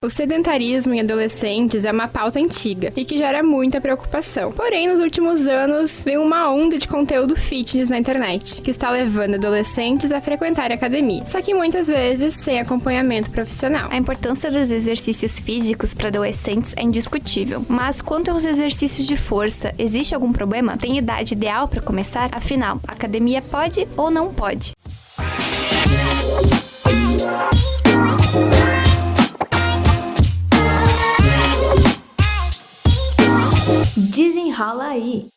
O sedentarismo em adolescentes é uma pauta antiga e que gera muita preocupação. Porém, nos últimos anos, vem uma onda de conteúdo fitness na internet, que está levando adolescentes a frequentar a academia, só que muitas vezes sem acompanhamento profissional. A importância dos exercícios físicos para adolescentes é indiscutível. Mas quanto aos exercícios de força, existe algum problema? Tem idade ideal para começar? Afinal, a academia pode ou não pode? Desenrola aí!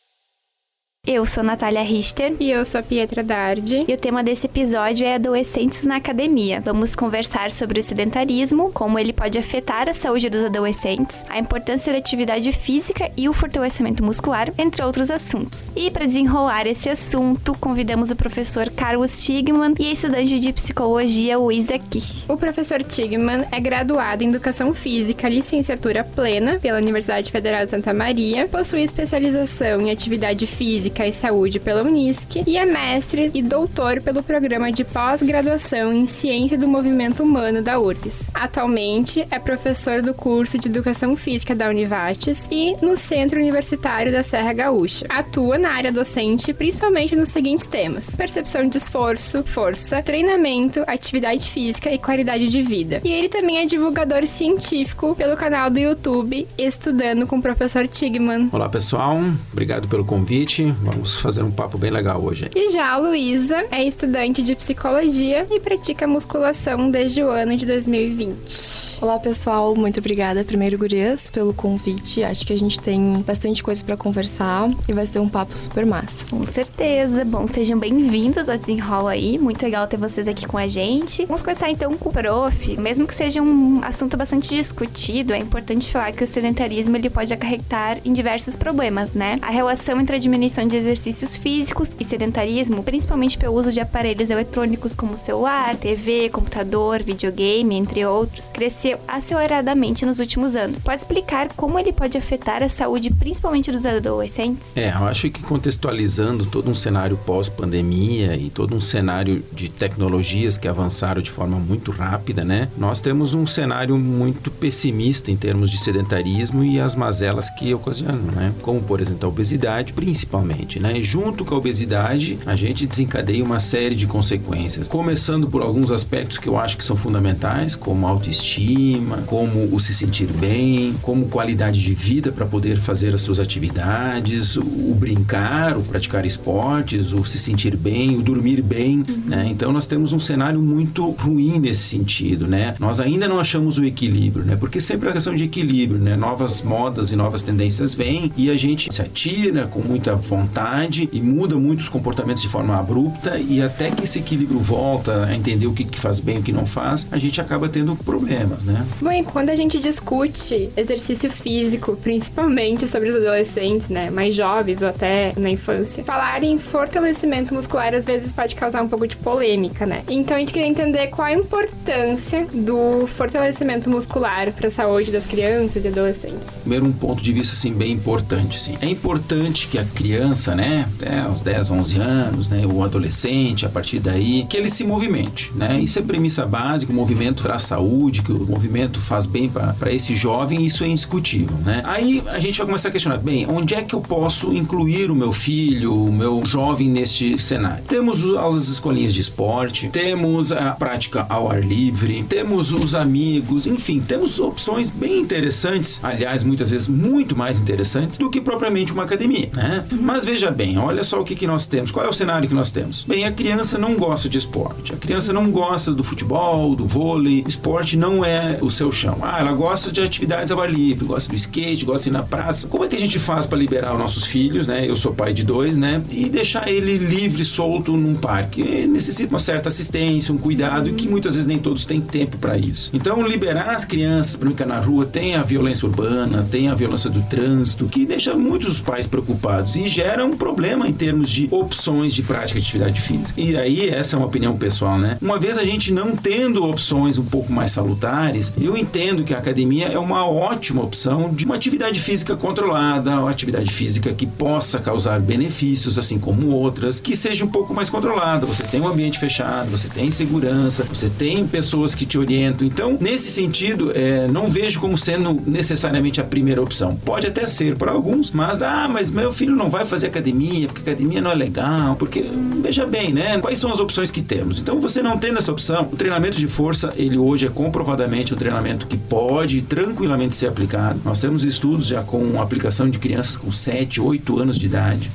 Eu sou Natália Richter. E eu sou a Pietra Dardi. E o tema desse episódio é adolescentes na academia. Vamos conversar sobre o sedentarismo, como ele pode afetar a saúde dos adolescentes, a importância da atividade física e o fortalecimento muscular, entre outros assuntos. E para desenrolar esse assunto, convidamos o professor Carlos Tigman e a estudante de psicologia Luísa Kish. O professor Tigman é graduado em Educação Física, licenciatura plena pela Universidade Federal de Santa Maria, possui especialização em Atividade Física e Saúde pela Unisc e é mestre e doutor pelo Programa de Pós-Graduação em Ciência do Movimento Humano da URGS. Atualmente é professor do curso de Educação Física da Univates e no Centro Universitário da Serra Gaúcha. Atua na área docente principalmente nos seguintes temas: percepção de esforço, força, treinamento, atividade física e qualidade de vida. E ele também é divulgador científico pelo canal do YouTube Estudando com o Professor Tigman. Olá pessoal, obrigado pelo convite. Vamos fazer um papo bem legal hoje. E já a Luísa é estudante de psicologia e pratica musculação desde o ano de 2020. Olá pessoal, muito obrigada primeiro, gurias, pelo convite. Acho que a gente tem bastante coisa pra conversar e vai ser um papo super massa. Com certeza. Bom, sejam bem-vindos ao Desenrola aí. Muito legal ter vocês aqui com a gente. Vamos começar então com o prof. Mesmo que seja um assunto bastante discutido, é importante falar que o sedentarismo ele pode acarretar em diversos problemas, né? A relação entre a diminuição de exercícios físicos e sedentarismo, principalmente pelo uso de aparelhos eletrônicos como celular, TV, computador, videogame, entre outros, cresceu aceleradamente nos últimos anos. Pode explicar como ele pode afetar a saúde, principalmente dos adolescentes? Eu acho que contextualizando todo um cenário pós-pandemia e todo um cenário de tecnologias que avançaram de forma muito rápida, né? Nós temos um cenário muito pessimista em termos de sedentarismo e as mazelas que ocasionam, né? Como, por exemplo, a obesidade, principalmente, né? Junto com a obesidade, a gente desencadeia uma série de consequências, começando por alguns aspectos que eu acho que são fundamentais, como a autoestima, como o se sentir bem, como qualidade de vida para poder fazer as suas atividades, o brincar, o praticar esportes, o se sentir bem, o dormir bem, né? Então nós temos um cenário muito ruim nesse sentido, né? Nós ainda não achamos o equilíbrio, né? Porque sempre a questão de equilíbrio, né? Novas modas e novas tendências vêm e a gente se atira com muita vontade e muda muitos comportamentos de forma abrupta e até que esse equilíbrio volta a entender o que faz bem e o que não faz, a gente acaba tendo problemas, né? Bom, e quando a gente discute exercício físico, principalmente sobre os adolescentes, né, mais jovens ou até na infância, falar em fortalecimento muscular às vezes pode causar um pouco de polêmica, né? Então a gente queria entender qual a importância do fortalecimento muscular para a saúde das crianças e adolescentes. Primeiro, um ponto de vista, assim, bem importante, assim. É importante que a criança, né, até aos 10, 11 anos, né, o adolescente, a partir daí, que ele se movimente, né? Isso é premissa básica, o movimento traz saúde, que o movimento faz bem para esse jovem, isso é indiscutível, né? Aí a gente vai começar a questionar, bem, onde é que eu posso incluir o meu filho, o meu jovem neste cenário? Temos as escolinhas de esporte, temos a prática ao ar livre, temos os amigos, enfim, temos opções bem interessantes, aliás, muitas vezes muito mais interessantes do que propriamente uma academia, né? Mas veja bem, olha só o que nós temos, qual é o cenário que nós temos? Bem, a criança não gosta de esporte, a criança não gosta do futebol, do vôlei, esporte não é o seu chão. Ela gosta de atividades ao ar livre, gosta do skate, gosta de ir na praça. Como é que a gente faz para liberar os nossos filhos, né? Eu sou pai de 2, né? E deixar ele livre, solto num parque? Necessita uma certa assistência, um cuidado que muitas vezes nem todos têm tempo para isso. Então, liberar as crianças para brincar na rua, tem a violência urbana, tem a violência do trânsito, que deixa muitos pais preocupados e gera gera um problema em termos de opções de prática de atividade física. E aí, essa é uma opinião pessoal, né? Uma vez a gente não tendo opções um pouco mais salutares, eu entendo que a academia é uma ótima opção de uma atividade física controlada, uma atividade física que possa causar benefícios, assim como outras, que seja um pouco mais controlada. Você tem um ambiente fechado, você tem segurança, você tem pessoas que te orientam. Então, nesse sentido, não vejo como sendo necessariamente a primeira opção. Pode até ser para alguns, mas meu filho não vai fazer academia, porque academia não é legal, porque, veja bem, né? Quais são as opções que temos? Então, você não tendo essa opção, o treinamento de força, ele hoje é comprovadamente um treinamento que pode tranquilamente ser aplicado. Nós temos estudos já com aplicação de crianças com 7, 8 anos de idade.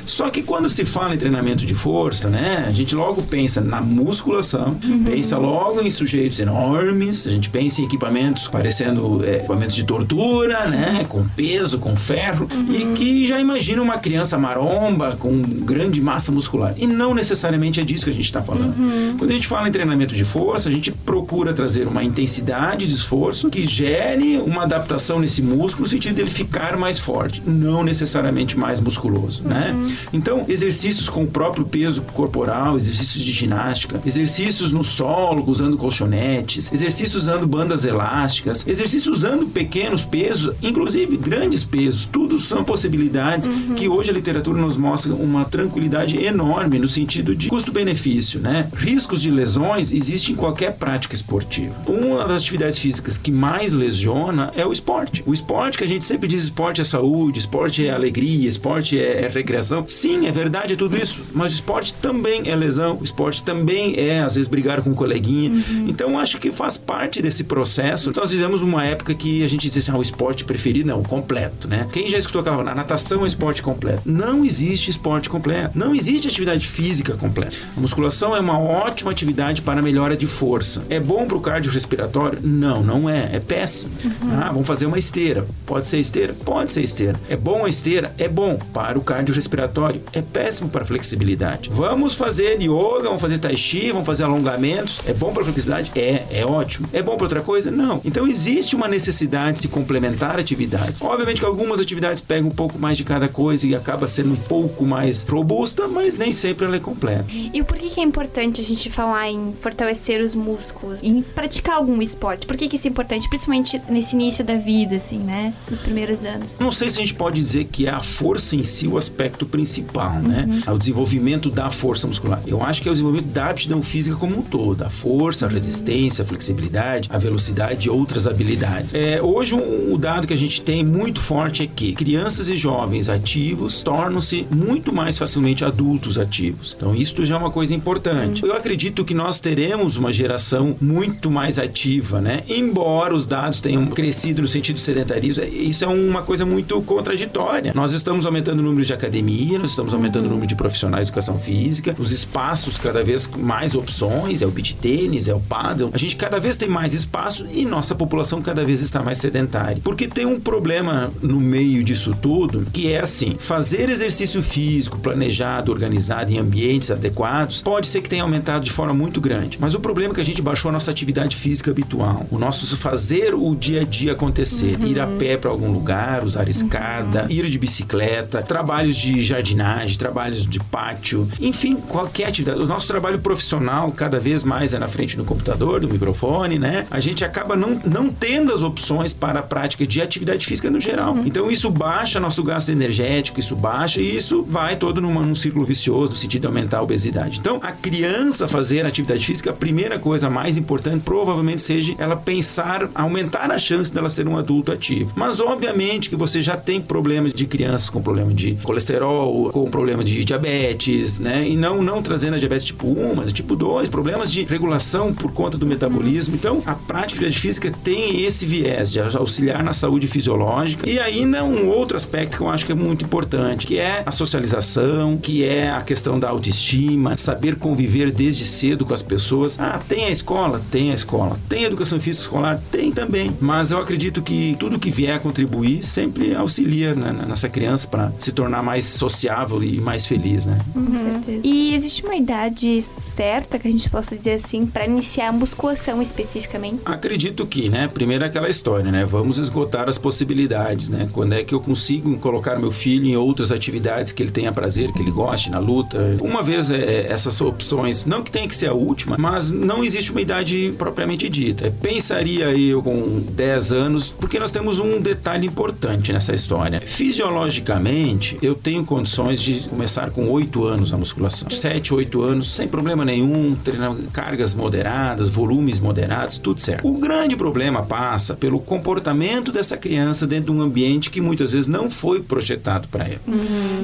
Só que quando se fala em treinamento de força, né, a gente logo pensa na musculação, pensa logo em sujeitos enormes, a gente pensa em equipamentos parecendo equipamentos de tortura, né, com peso, com ferro, e que já imagina uma criança maromba com grande massa muscular. E não necessariamente é disso que a gente está falando. Quando a gente fala em treinamento de força, a gente procura trazer uma intensidade de esforço que gere uma adaptação nesse músculo no sentido dele ficar mais forte, não necessariamente mais musculoso, né? Então, exercícios com o próprio peso corporal, exercícios de ginástica, exercícios no solo usando colchonetes, exercícios usando bandas elásticas, exercícios usando pequenos pesos, inclusive grandes pesos, tudo são possibilidades que hoje a literatura nos mostra uma tranquilidade enorme no sentido de custo-benefício, né? Riscos de lesões existem em qualquer prática esportiva. Uma das atividades físicas que mais lesiona é o esporte. O esporte, que a gente sempre diz, esporte é saúde, esporte é alegria, esporte é recreação. Sim, é verdade, é tudo isso. Mas o esporte também é lesão, o esporte também é, às vezes, brigar com um coleguinha. Então, acho que faz parte desse processo. Então, nós vivemos uma época que a gente diz assim, o esporte preferido, não, completo, né? Quem já escutou aquela, a natação é esporte completo. Não existe esporte completo. Não existe atividade física completa. A musculação é uma ótima atividade para melhora de força. É bom para o cardiorrespiratório? Não, não é. É péssimo. Vamos fazer uma esteira. Pode ser esteira? Pode ser esteira. É bom a esteira? É bom para o cardiorrespiratório. É péssimo para a flexibilidade. Vamos fazer yoga, vamos fazer tai chi, vamos fazer alongamentos. É bom para a flexibilidade? É ótimo. É bom para outra coisa? Não. Então existe uma necessidade de se complementar atividades. Obviamente que algumas atividades pegam um pouco mais de cada coisa e acaba sendo um pouco mais robusta, mas nem sempre ela é completa. E por que é importante a gente falar em fortalecer os músculos, em praticar algum esporte? Por que isso é importante? Principalmente nesse início da vida, assim, né? Nos primeiros anos. Não sei se a gente pode dizer que é a força em si o aspecto principal, né? O desenvolvimento da força muscular. Eu acho que é o desenvolvimento da aptidão física como um todo. A força, a resistência, a flexibilidade, a velocidade e outras habilidades. Hoje, o dado que a gente tem muito forte é que crianças e jovens ativos tornam-se muito mais facilmente adultos ativos. Então, isso já é uma coisa importante. Eu acredito que nós teremos uma geração muito mais ativa, né? Embora os dados tenham crescido no sentido sedentarismo, isso é uma coisa muito contraditória. Nós estamos aumentando o número de academia, nós estamos aumentando o número de profissionais de educação física, os espaços cada vez mais opções, é o beach tênis, é o paddle. A gente cada vez tem mais espaço e nossa população cada vez está mais sedentária. Porque tem um problema no meio disso tudo, que é assim, fazer exercício físico planejado, organizado em ambientes adequados, pode ser que tenha aumentado de forma muito grande. Mas o problema é que a gente baixou a nossa atividade física habitual. O nosso fazer o dia a dia acontecer, ir a pé para algum lugar, usar escada, ir de bicicleta, trabalhos de jardinagem, trabalhos de pátio, enfim, qualquer atividade. O nosso trabalho profissional cada vez mais é na frente do computador, do microfone, né? A gente acaba não tendo as opções para a prática de atividade física no geral. Então isso baixa nosso gasto energético, isso baixa e isso vai todo num círculo vicioso no sentido de aumentar a obesidade. Então, a criança fazer atividade física, a primeira coisa mais importante provavelmente seja ela pensar, aumentar a chance dela ser um adulto ativo. Mas obviamente que você já tem problemas de crianças com problema de colesterol, com problema de diabetes, né? E não trazendo a diabetes tipo 1, mas tipo 2, problemas de regulação por conta do metabolismo. Então, a prática de atividade física tem esse viés de auxiliar na saúde fisiológica. E ainda um outro aspecto que eu acho que é muito importante, que é a socialização, que é a questão da autoestima, saber conviver desde cedo com as pessoas. Tem a escola? Tem a escola. Tem a educação física escolar? Tem também. Mas eu acredito que tudo que vier a contribuir sempre auxilia nessa criança para se tornar mais sociável e mais feliz, né? Com certeza. E existe uma idade certa, que a gente possa dizer assim, para iniciar a musculação especificamente? Acredito que, né? Primeiro é aquela história, né? Vamos esgotar as possibilidades, né? Quando é que eu consigo colocar meu filho em outras outras atividades que ele tenha prazer, que ele goste na luta. Uma vez essas opções, não que tenha que ser a última, mas não existe uma idade propriamente dita. Pensaria eu com 10 anos, porque nós temos um detalhe importante nessa história. Fisiologicamente, eu tenho condições de começar com 8 anos a musculação. 7, 8 anos, sem problema nenhum, treinar cargas moderadas, volumes moderados, tudo certo. O grande problema passa pelo comportamento dessa criança dentro de um ambiente que muitas vezes não foi projetado para ele.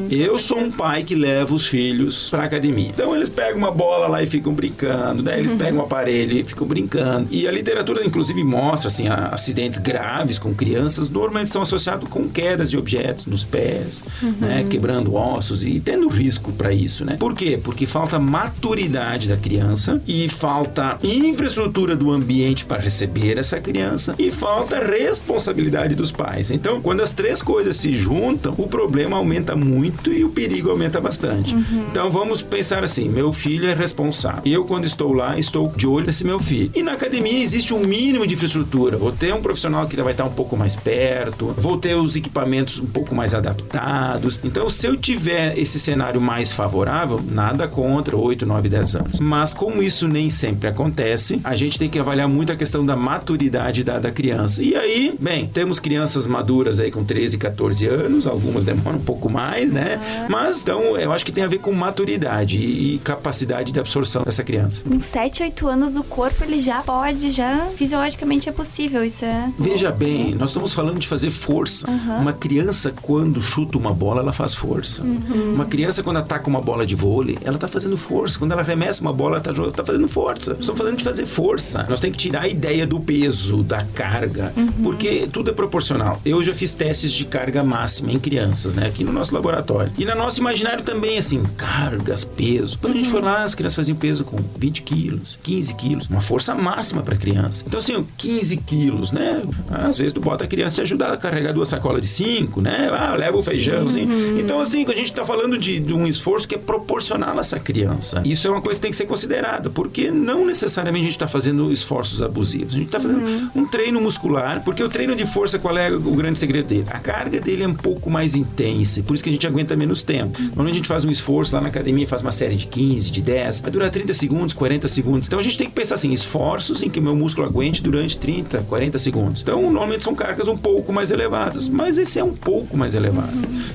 Eu sou um pai que leva os filhos para academia. Então eles pegam uma bola lá e ficam brincando, daí eles pegam um aparelho e ficam brincando. E a literatura inclusive mostra assim, acidentes graves com crianças normalmente são associados com quedas de objetos nos pés, né, quebrando ossos e tendo risco para isso, né? Por quê? Porque falta maturidade da criança e falta infraestrutura do ambiente para receber essa criança e falta responsabilidade dos pais. Então, quando as três coisas se juntam, o problema aumenta muito e o perigo aumenta bastante. Então, vamos pensar assim, meu filho é responsável. Eu, quando estou lá, estou de olho nesse meu filho. E na academia existe um mínimo de infraestrutura. Vou ter um profissional que vai estar um pouco mais perto, vou ter os equipamentos um pouco mais adaptados. Então, se eu tiver esse cenário mais favorável, nada contra 8, 9, 10 anos. Mas como isso nem sempre acontece, a gente tem que avaliar muito a questão da maturidade da criança. E aí, bem, temos crianças maduras aí com 13, 14 anos, algumas demoram um pouco mais, né? Mas, então, eu acho que tem a ver com maturidade e capacidade de absorção dessa criança. Com 7, 8 anos, o corpo, ele já pode, já fisiologicamente é possível, isso é... Veja bem, nós estamos falando de fazer força. Uma criança, quando chuta uma bola, ela faz força. Uma criança, quando ataca uma bola de vôlei, ela está fazendo força. Quando ela arremessa uma bola, ela está fazendo força. Nós estamos falando de fazer força. Nós temos que tirar a ideia do peso, da carga, porque tudo é proporcional. Eu já fiz testes de carga máxima em crianças, né, aqui no nosso laboratório. E no nosso imaginário também, assim, cargas, peso. Quando a gente foi lá, as crianças faziam peso com 20 quilos, 15 quilos, uma força máxima para criança. Então, assim, 15 quilos, né, às vezes tu bota a criança te ajudar a carregar 2 sacolas de 5, né, leva o feijão, assim. Então, assim, a gente está falando de um esforço que é proporcional a essa criança. Isso é uma coisa que tem que ser considerada, porque não necessariamente a gente está fazendo esforços abusivos. A gente está fazendo um treino muscular, porque o treino de força, qual é o grande segredo dele? A carga dele é um pouco mais intensa, por isso que a gente aguenta menos tempo. Normalmente a gente faz um esforço lá na academia, faz uma série de 15, de 10, vai durar 30 segundos, 40 segundos. Então a gente tem que pensar assim, esforços em que o meu músculo aguente durante 30, 40 segundos. Então normalmente são cargas um pouco mais elevadas, mas esse é um pouco mais elevado.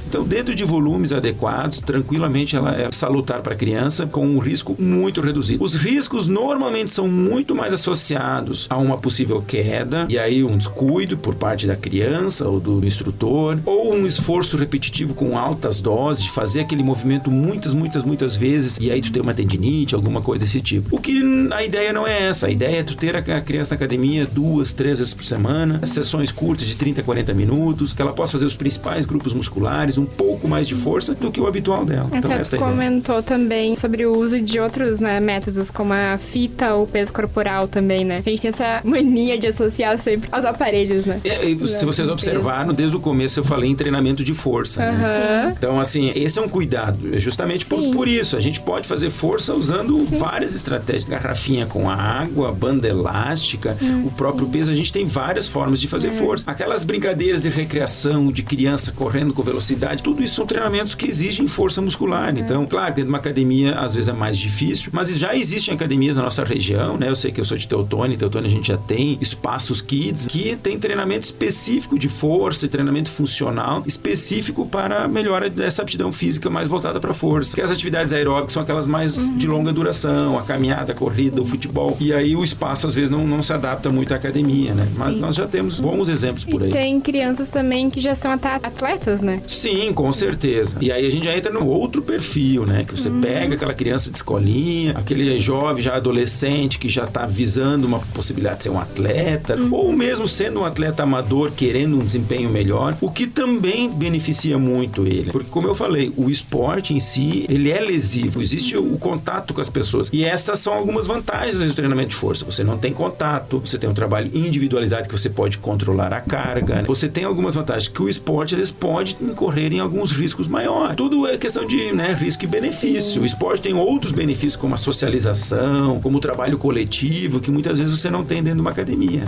Então dentro de volumes adequados, tranquilamente ela é salutar para a criança com um risco muito reduzido. Os riscos normalmente são muito mais associados a uma possível queda e aí um descuido por parte da criança ou do instrutor, ou um esforço repetitivo com altas doses, de fazer aquele movimento muitas vezes e aí tu tem uma tendinite, alguma coisa desse tipo. O que a ideia não é essa. A ideia é tu ter a criança na academia 2, 3 vezes por semana, sessões curtas de 30, 40 minutos, que ela possa fazer os principais grupos musculares, um pouco mais de força do que o habitual dela. Então, essa é a comentou também sobre o uso de outros, né, métodos, como a fita ou peso corporal também, né? A gente tem essa mania de associar sempre aos aparelhos, né? Se vocês observaram, desde o começo eu falei em treinamento de força, né? Então, assim, esse é um cuidado. Justamente por isso. A gente pode fazer força usando várias estratégias. Garrafinha com água, banda elástica, o próprio peso. A gente tem várias formas de fazer força. Aquelas brincadeiras de recreação, de criança correndo com velocidade, tudo isso são treinamentos que exigem força muscular. Então, claro, dentro de uma academia, às vezes é mais difícil, mas já existem academias na nossa região, né? Eu sei que eu sou de Teutônia. Em Teutônia a gente já tem espaços kids que tem treinamento específico de força e treinamento funcional específico para melhora dessa aptidão física mais voltada para força. Porque as atividades aeróbicas são aquelas mais de longa duração, a caminhada, a corrida, o futebol. E aí o espaço às vezes não se adapta muito à academia, né? Mas nós já temos bons exemplos por aí. E tem crianças também que já são atletas, né? Sim, com certeza. E aí a gente já entra no outro perfil, né? Que você pega aquela criança de escolinha, aquele jovem já adolescente que já está visando uma possibilidade de ser um atleta, ou mesmo sendo um atleta amador querendo um desempenho melhor, o que também beneficia muito ele. Porque, como eu falei, o esporte em si, ele é lesivo. Existe o contato com as pessoas. E essas são algumas vantagens do treinamento de força. Você não tem contato, você tem um trabalho individualizado que você pode controlar a carga, né? Você tem algumas vantagens que o esporte, às vezes, pode incorrer em alguns riscos maiores. Tudo é questão de, né, risco e benefício. O esporte tem outros benefícios, como a socialização, como o trabalho coletivo, que muitas vezes você não tem dentro de uma academia.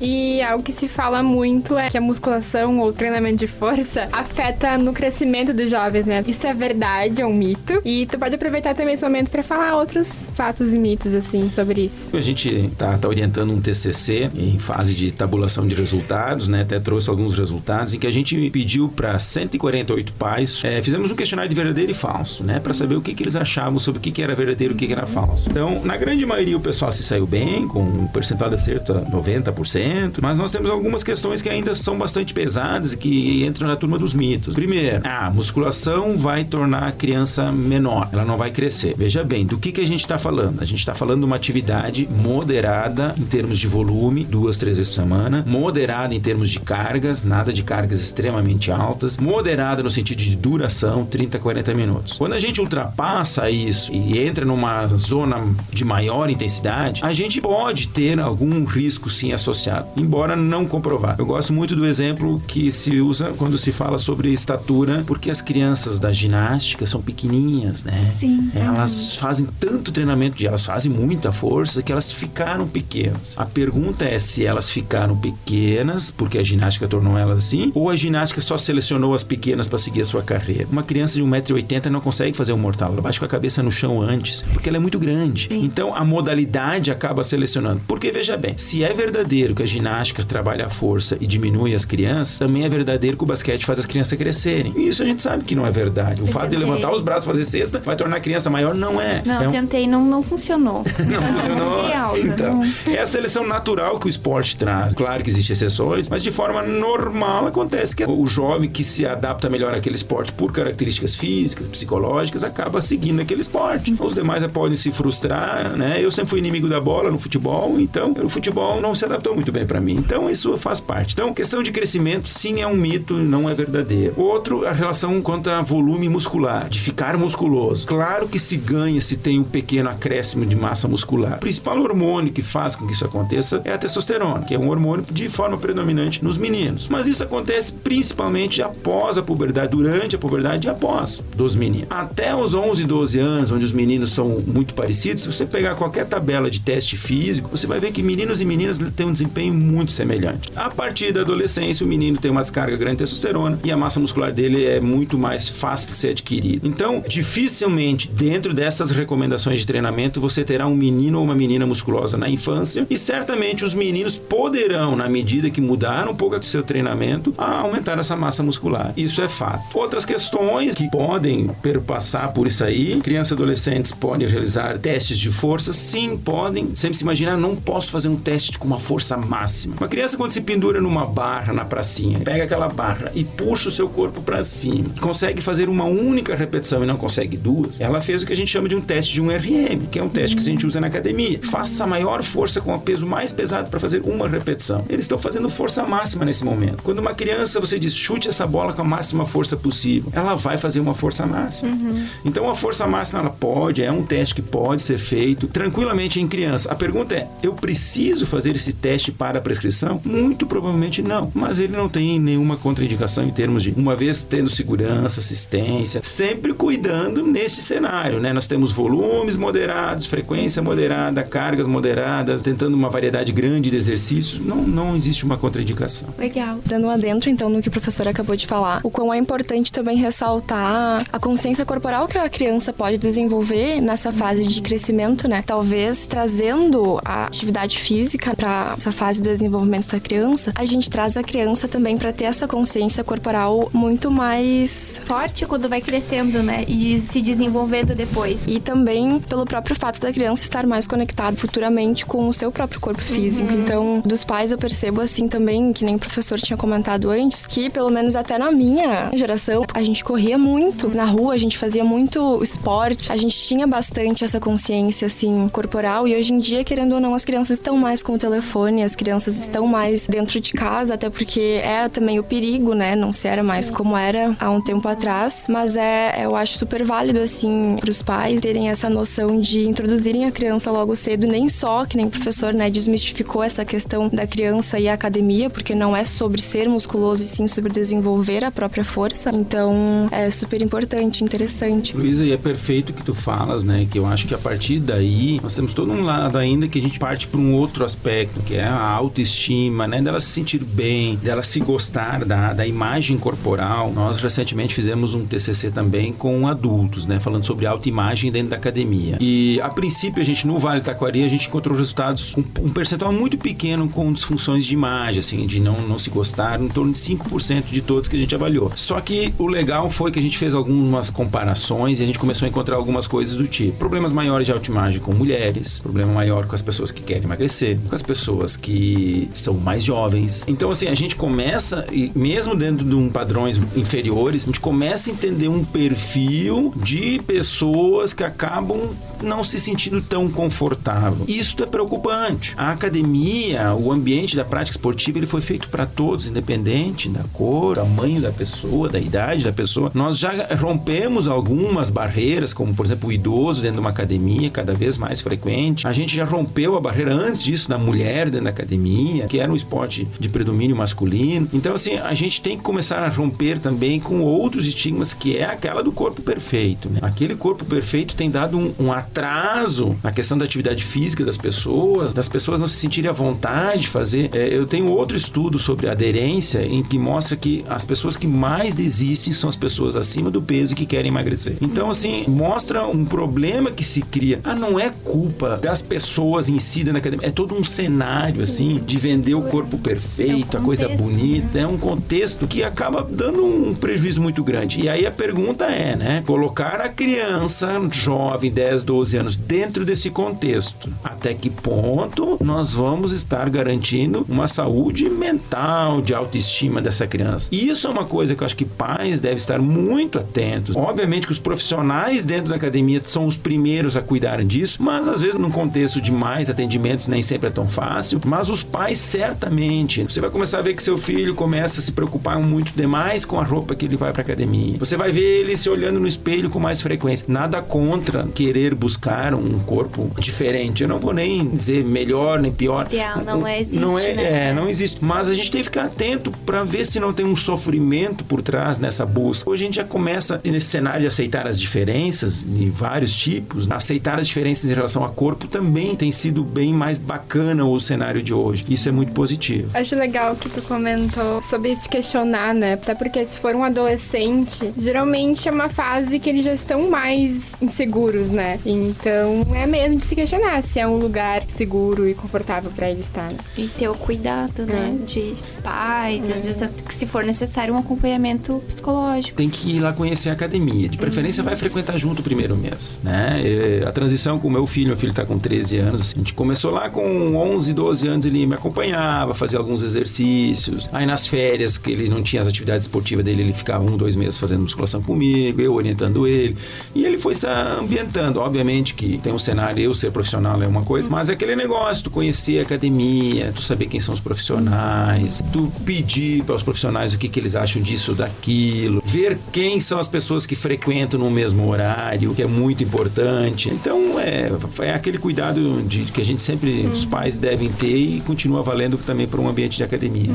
E algo que se fala muito é que a musculação ou treinamento de força afeta no crescimento dos jovens, né? Isso é verdade, é um mito? E tu pode aproveitar também esse momento pra falar outros fatos e mitos, assim, sobre isso. A gente tá orientando um TCC em fase de tabulação de resultados, né? Até trouxe alguns resultados em que a gente pediu para 148 pais, fizemos um questionário de verdadeiro e falso, né? Para saber o que eles achavam sobre o que era verdadeiro e o que era falso. Então, na grande maioria, o pessoal se saiu bem, com um percentual de acerto a 90%, mas nós temos algumas questões que ainda são bastante pesadas e que entram na turma dos mitos. Primeiro, a musculação vai tornar a criança menor, ela não vai crescer. Veja bem, do que a gente está falando? A gente está falando de uma atividade moderada em termos de volume, 2, 3 vezes por semana, moderada em termos de cargas, nada de cargas extremamente altas, moderada no sentido de duração, 30, 40 minutos. Quando a gente ultrapassa isso e entra numa zona de maior intensidade, a gente pode ter algum risco sim associado, embora não comprovado. Eu gosto muito do exemplo que se usa quando se fala sobre estatura, porque as crianças da ginástica são pequenininhas, né? Sim. Elas fazem tanto treinamento, elas fazem muita força que elas ficaram pequenas. A pergunta é se elas ficaram pequenas porque a ginástica tornou elas assim, ou a ginástica só selecionou as pequenas para seguir a sua carreira. Uma criança de 1,80 m não consegue fazer um mortal, ela bate com a cabeça no chão antes, porque ela é muito grande. Sim. Então a modalidade acaba selecionando. Porque veja bem, se é verdadeiro que a ginástica trabalha a força e diminui as crianças, também é verdadeiro que o basquete faz as crianças crescerem. E isso a gente sabe que não é verdade. O fato de levantar os braços e fazer cesta vai tornar a criança maior, não é. Não, tentei, não funcionou. Não funcionou. Alta, Então, não. é a seleção natural que o esporte traz. Claro que existem exceções, mas de forma normal acontece que o jovem que se adapta melhor àquele esporte por características físicas, psicológicas, acaba seguindo aquele esporte. Os demais podem se frustrar, né? Eu sempre fui inimigo da bola no futebol, então o futebol não se adaptou muito bem para mim. Então isso faz parte. Então, questão de crescimento, sim, é um mito, não é verdadeiro. Outro, a relação quanto a volume muscular, de ficar musculoso. Claro que se ganha se tem um pequeno acréscimo de massa muscular. O principal hormônio que faz com que isso aconteça é a testosterona, que é um hormônio de forma predominante nos meninos. Mas isso acontece principalmente após a puberdade, durante a puberdade e após dos meninos. Até os 11, 12 anos, onde os meninos são muito parecidos, se você pegar qualquer tabela de teste físico, você vai ver que meninos e meninas têm um desempenho muito semelhante. A partir da adolescência, o menino tem uma descarga grande de testosterona e a massa muscular dele é muito mais fácil de ser adquirida. Então, dificilmente, dentro dessas recomendações de treinamento, você terá um menino ou uma menina musculosa na infância e certamente os meninos poderão, na medida que mudaram um pouco o seu treinamento, aumentar essa massa muscular. Isso é fato. Outras questões que podem perpassar por isso aí, crianças e adolescentes podem realizar testes de força, sim, podem. Sempre se imaginar, não posso fazer um teste com uma força máxima. Uma criança quando se pendura numa barra na pracinha, pega aquela barra e puxa o seu corpo para cima, consegue fazer uma única repetição e não consegue duas, ela fez o que a gente chama de um teste de um RM, que é um teste que a gente usa na academia. Faça a maior força com o peso mais pesado para fazer uma repetição. Eles estão fazendo força máxima nesse momento. Quando uma criança, você diz, chute essa bola com a máxima força possível, ela vai fazer uma força máxima. Então a força máxima, ela pode, é um teste que pode ser feito tranquilamente em criança. A pergunta é, eu preciso fazer esse teste para a prescrição? Muito provavelmente não, mas ele não tem nenhuma contraindicação em termos de, uma vez tendo segurança, assistência, sempre cuidando nesse cenário, né? Nós temos volumes moderados, frequência moderada, cargas moderadas, tentando uma variedade grande de exercícios, não existe uma contraindicação. Legal. Dando um adentro, então, no que o professor acabou de falar, o quão é importante também ressaltar a consciência corporal que a criança pode desenvolver nessa fase de crescimento, né? Talvez trazendo a atividade física para essa fase do desenvolvimento da criança, a gente traz a criança também para ter essa consciência corporal muito mais Forte quando vai crescendo, né? E se desenvolvendo depois. e também pelo próprio fato da criança estar mais conectada futuramente com o seu próprio corpo físico. Então, dos pais eu percebo assim também, que nem o professor tinha comentado antes, que pelo menos até na minha geração, a gente corria muito na rua, a gente fazia muito esporte, a gente tinha bastante essa consciência assim corporal e hoje em dia, querendo ou não, as crianças estão mais com o telefone, as crianças estão mais dentro de casa, até porque é também o perigo, né? Não se era mais como era há um tempo atrás, mas eu acho super válido assim para os pais terem essa noção de introduzirem a criança logo cedo, nem só, que nem o professor, né, desmistificou essa questão da criança e a academia, porque não é sobre ser musculoso e sim sobre desenvolver a própria força. Então, é super importante, interessante. Luísa, e é perfeito o que tu falas, né? Que eu acho que a partir daí, nós temos todo um lado ainda que a gente parte para um outro aspecto, que é a autoestima, né? Dela se sentir bem, dela se gostar da imagem corporal legal. Nós recentemente fizemos um TCC também com adultos, né? Falando sobre autoimagem dentro da academia. E, a princípio, a gente, no Vale do Taquari, a gente encontrou resultados, um percentual muito pequeno com disfunções de imagem, assim, de não se gostar, em torno de 5% de todos que a gente avaliou. Só que o legal foi que a gente fez algumas comparações e a gente começou a encontrar algumas coisas do tipo problemas maiores de autoimagem com mulheres, problema maior com as pessoas que querem emagrecer, com as pessoas que são mais jovens. Então, assim, a gente começa, e mesmo dentro de padrões inferiores, a gente começa a entender um perfil de pessoas que acabam não se sentindo tão confortável. Isso é preocupante. A academia, o ambiente da prática esportiva, ele foi feito para todos, independente da cor, tamanho da pessoa, da idade da pessoa. Nós já rompemos algumas barreiras, como, por exemplo, o idoso dentro de uma academia, cada vez mais frequente. A gente já rompeu a barreira antes disso da mulher dentro da academia, que era um esporte de predomínio masculino. Então, assim, a gente tem que começar a romper também com outros estigmas, que é aquela do corpo perfeito, né? Aquele corpo perfeito tem dado um atraso na questão da atividade física das pessoas não se sentirem à vontade de fazer. Eu tenho outro estudo sobre aderência em que mostra que as pessoas que mais desistem são as pessoas acima do peso e que querem emagrecer. Então, assim, mostra um problema que se cria. Não é culpa das pessoas em si na academia, é todo um cenário, assim, de vender o corpo perfeito, a coisa bonita, é um contexto que acaba dando um prejuízo muito grande. E aí a pergunta é, né, colocar a criança jovem, 10, 12 anos, dentro desse contexto, até que ponto nós vamos estar garantindo uma saúde mental, de autoestima dessa criança. E isso é uma coisa que eu acho que pais devem estar muito atentos. Obviamente que os profissionais dentro da academia são os primeiros a cuidarem disso, mas às vezes num contexto de mais atendimentos nem sempre é tão fácil, mas os pais certamente. Você vai começar a ver que seu filho começa a se preocupar muito demais com a roupa que ele vai pra academia. Você vai ver ele se olhando no espelho com mais frequência. Nada contra querer buscar um corpo diferente. Eu não vou nem dizer melhor nem pior. Não existe, né? Não existe. Mas a gente tem que ficar atento para ver se não tem um sofrimento por trás nessa busca. Hoje a gente já começa, nesse cenário de aceitar as diferenças, de vários tipos, aceitar as diferenças em relação ao corpo também tem sido bem mais bacana o cenário de hoje. Isso é muito positivo. Acho legal que tu comentou sobre se questionar, né? Até porque se for um adolescente, geralmente é uma fase que eles já estão mais inseguros, né? Então é mesmo de se questionar se é um lugar seguro e confortável pra ele estar. Né? E ter o cuidado, né? De os pais, às vezes, se for necessário, um acompanhamento psicológico. Tem que ir lá conhecer a academia. De preferência, vai frequentar junto o primeiro mês, né? A transição com o meu filho tá com 13 anos, assim, a gente começou lá com 11, 12 anos, ele me acompanhava, fazia alguns exercícios. Aí nas férias, que ele não tinha as atividades esportivas dele, ele ficava 1, 2 meses fazendo musculação comigo, eu orientando ele. E ele foi se ambientando. Obviamente que tem um cenário, eu ser profissional é uma coisa, mas é aquele negócio, tu conhecer a academia, tu saber quem são os profissionais, tu pedir para os profissionais o que eles acham disso ou daquilo, ver quem são as pessoas que frequentam no mesmo horário, que é muito importante. Então, é aquele cuidado que a gente sempre, os pais devem ter e continua valendo também para um ambiente de academia.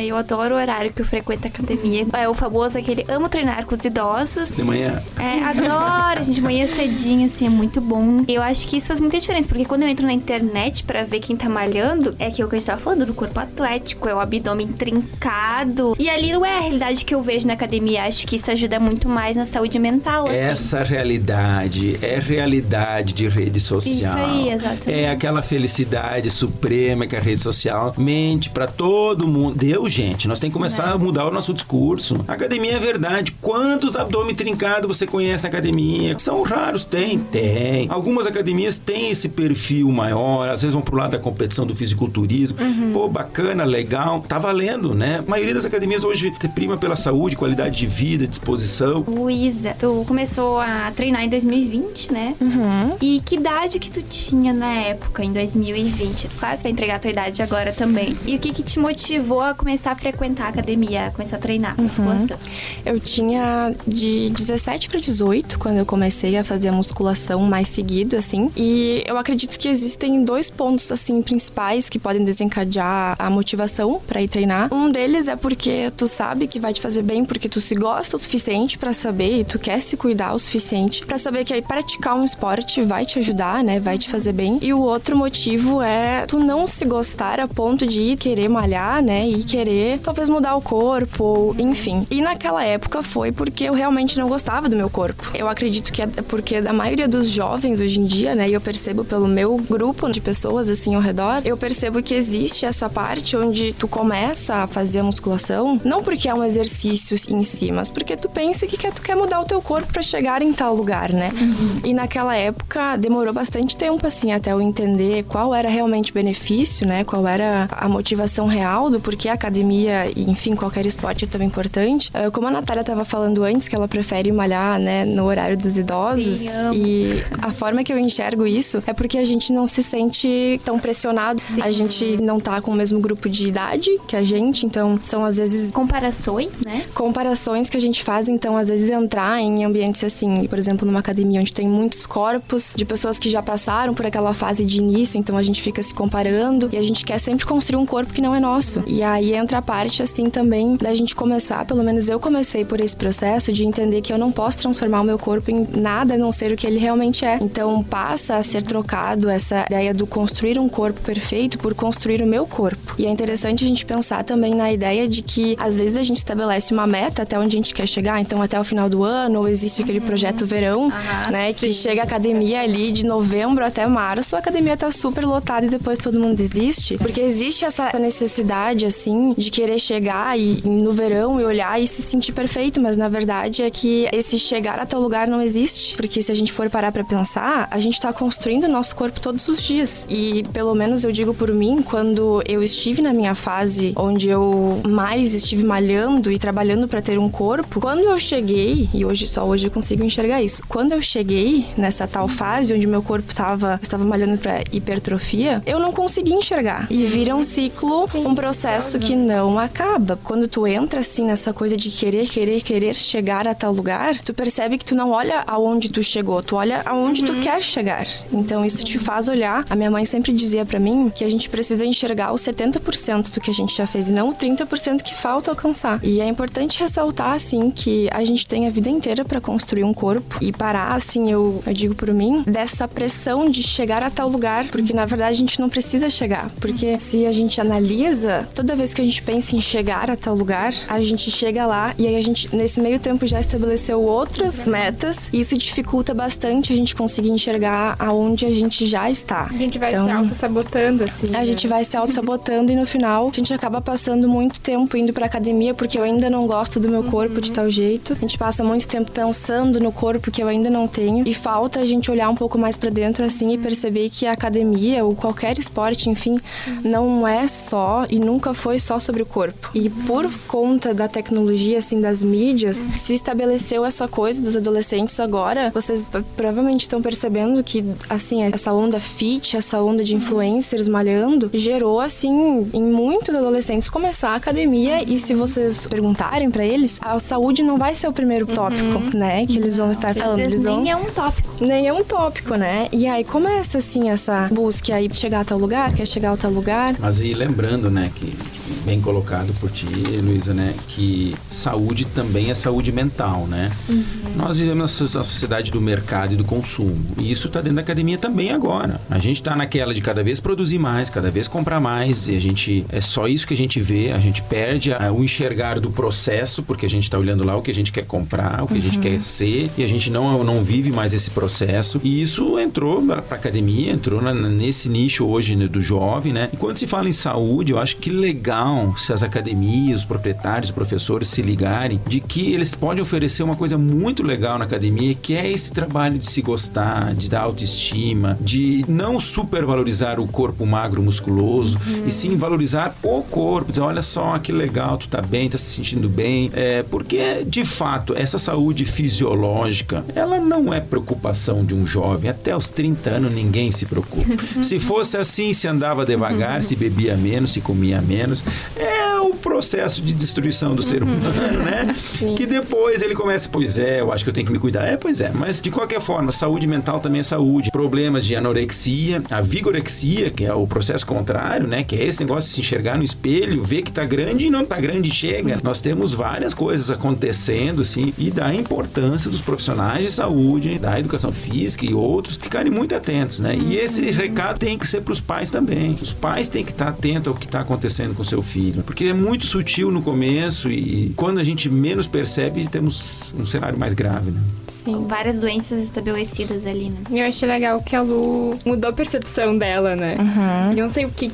Eu adoro o horário que eu frequento a academia. É o famoso aquele, amo treinar com os idosos. De manhã. Adoro, gente, manhã cedinho, assim, é muito bom. Eu acho que isso faz muita diferença, porque quando eu entro na internet pra ver quem tá malhando, é aquilo que a gente tava falando, do corpo atlético, é o abdômen trincado. E ali não é a realidade que eu vejo na academia. Acho que isso ajuda muito mais na saúde mental, assim. Essa realidade é realidade de rede social. Isso aí, exatamente. É aquela felicidade suprema que a rede social mente pra todo mundo. Gente, nós temos que começar a mudar o nosso discurso. A academia é verdade. Quantos abdômen trincado você conhece na academia? São raros? Tem. Algumas academias têm esse perfil maior, às vezes vão pro lado da competição do fisiculturismo. Pô, bacana, legal. Tá valendo, né? A maioria das academias hoje prima pela saúde, qualidade de vida, disposição. Luísa, tu começou a treinar em 2020, né? E que idade que tu tinha na época, em 2020? Quase vai entregar a tua idade agora também. E o que te motivou a começar a frequentar a academia, a começar a treinar musculação? Eu tinha de 17 para 18 quando eu comecei a fazer a musculação mais seguido, assim. E eu acredito que existem 2 pontos, assim, principais que podem desencadear a motivação para ir treinar. Um deles é porque tu sabe que vai te fazer bem, porque tu se gosta o suficiente para saber e tu quer se cuidar o suficiente para saber que aí praticar um esporte vai te ajudar, né? Vai te fazer bem. E o outro motivo é tu não se gostar a ponto de ir querer malhar, né? E querer talvez mudar o corpo, enfim. enfim. E naquela época foi porque eu realmente não gostava do meu corpo. Eu acredito que é porque a maioria dos jovens hoje em dia, né, e eu percebo pelo meu grupo de pessoas assim ao redor, eu percebo que existe essa parte onde tu começa a fazer a musculação, não porque é um exercício em si, mas porque tu pensa que tu quer mudar o teu corpo pra chegar em tal lugar, né? E naquela época demorou bastante tempo, assim, até eu entender qual era realmente o benefício, né? Qual era a motivação real do porquê a academia e, enfim, qualquer esporte é tão importante. Como a Natália tava falando antes, que ela prefere malhar, né, no horário dos idosos. Sim, e a forma que eu enxergo isso é porque a gente não se sente tão pressionado. Sim. A gente não tá com o mesmo grupo de idade que a gente, então são às vezes comparações, né? Comparações que a gente faz, então às vezes entrar em ambientes assim, por exemplo, numa academia onde tem muitos corpos de pessoas que já passaram por aquela fase de início, então a gente fica se comparando e a gente quer sempre construir um corpo que não é nosso. E aí entra a parte assim também da gente começar, pelo menos eu comecei por esse processo de entender que eu não posso transformar o meu corpo em nada a não ser o que ele realmente é. Então passa a ser trocado essa ideia do construir um corpo perfeito por construir o meu corpo. E é interessante a gente pensar também na ideia de que às vezes a gente estabelece uma meta até onde a gente quer chegar, então até o final do ano, ou existe aquele projeto verão, né, que chega a academia ali de novembro até março, a academia tá super lotada e depois todo mundo desiste, porque existe essa necessidade, assim, de querer chegar e no verão e olhar e se sentir perfeito, mas na verdade é que esse chegar a tal lugar não existe, porque se a gente for parar pra pensar, a gente tá construindo o nosso corpo todos os dias, e pelo menos eu digo por mim, quando eu estive na minha fase onde eu mais estive malhando e trabalhando pra ter um corpo, quando eu cheguei, e só hoje eu consigo enxergar isso, quando eu cheguei nessa tal fase onde meu corpo estava malhando pra hipertrofia, eu não consegui enxergar. E vira um ciclo, um processo que não acaba. Quando tu entra assim nessa coisa de querer chegar a tal lugar, tu percebe que tu não olha aonde tu chegou, tu olha aonde tu quer chegar. Então isso te faz olhar. A minha mãe sempre dizia pra mim que a gente precisa enxergar os 70% do que a gente já fez e não o 30% que falta alcançar. E é importante ressaltar, assim, que a gente tem a vida inteira pra construir um corpo e parar, assim, eu digo por mim, dessa pressão de chegar a tal lugar, porque na verdade a gente não precisa chegar, porque se a gente analisa, toda vez que a gente pensa em chegar a tal lugar, a gente chega lá e aí a gente, nesse meio tempo, já estabeleceu outras metas e isso dificulta bastante a gente conseguir enxergar aonde a gente já está. A gente vai se auto-sabotando, assim. A gente vai se auto-sabotando e no final a gente acaba passando muito tempo indo pra academia porque eu ainda não gosto do meu corpo de tal jeito. A gente passa muito tempo pensando no corpo que eu ainda não tenho e falta a gente olhar um pouco mais pra dentro assim e perceber que a academia ou qualquer esporte, enfim, não é só e nunca foi só sobre o corpo. E por conta da tecnologia, assim, das mídias, se estabeleceu essa coisa dos adolescentes agora. Vocês provavelmente estão percebendo que, assim, essa onda fit, essa onda de influencers malhando, gerou, assim, em muitos adolescentes começar a academia e se vocês perguntarem pra eles, a saúde não vai ser o primeiro tópico, né, que eles vão estar falando. Eles vão... Nem é um tópico. Nem é um tópico, né? E aí começa, assim, essa busca aí de chegar a tal lugar, quer chegar a tal lugar. Mas aí lembrando, né, que bem colocado por ti, Luísa, né, que saúde também é saúde mental, né? Nós vivemos na sociedade do mercado e do consumo. E isso está dentro da academia também agora. A gente está naquela de cada vez produzir mais, cada vez comprar mais. E a gente, é só isso que a gente vê. A gente perde o enxergar do processo, porque a gente está olhando lá o que a gente quer comprar, o que a gente quer ser. E a gente não vive mais esse processo. E isso entrou para a academia, entrou nesse nicho hoje, né, do jovem, né? E quando se fala em saúde, eu acho que legal se as academias, os proprietários, os professores se ligarem de que eles podem oferecer uma coisa muito legal na academia, que é esse trabalho de se gostar, de dar autoestima, de não supervalorizar o corpo magro, musculoso, e sim valorizar o corpo, dizer, olha só que legal, tu tá bem, tá se sentindo bem, porque de fato essa saúde fisiológica, ela não é preocupação de um jovem, até os 30 anos ninguém se preocupa. Se fosse assim, se andava devagar, se bebia menos, se comia menos, é o processo de destruição do ser humano, né? Sim. Que depois ele começa, pois é, eu acho que eu tenho que me cuidar. Pois é, mas de qualquer forma, saúde mental também é saúde. Problemas de anorexia, a vigorexia, que é o processo contrário, né? Que é esse negócio de se enxergar no espelho, ver que tá grande e não tá grande e chega. Nós temos várias coisas acontecendo, assim, e da importância dos profissionais de saúde, da educação física e outros, ficarem muito atentos, né? E esse recado tem que ser pros pais também. Os pais têm que estar atentos ao que tá acontecendo com o seu filho, porque é muito muito sutil no começo e quando a gente menos percebe, temos um cenário mais grave, né? Sim. Várias doenças estabelecidas ali, né? Eu achei legal que a Lu mudou a percepção dela, né? Eu não sei o que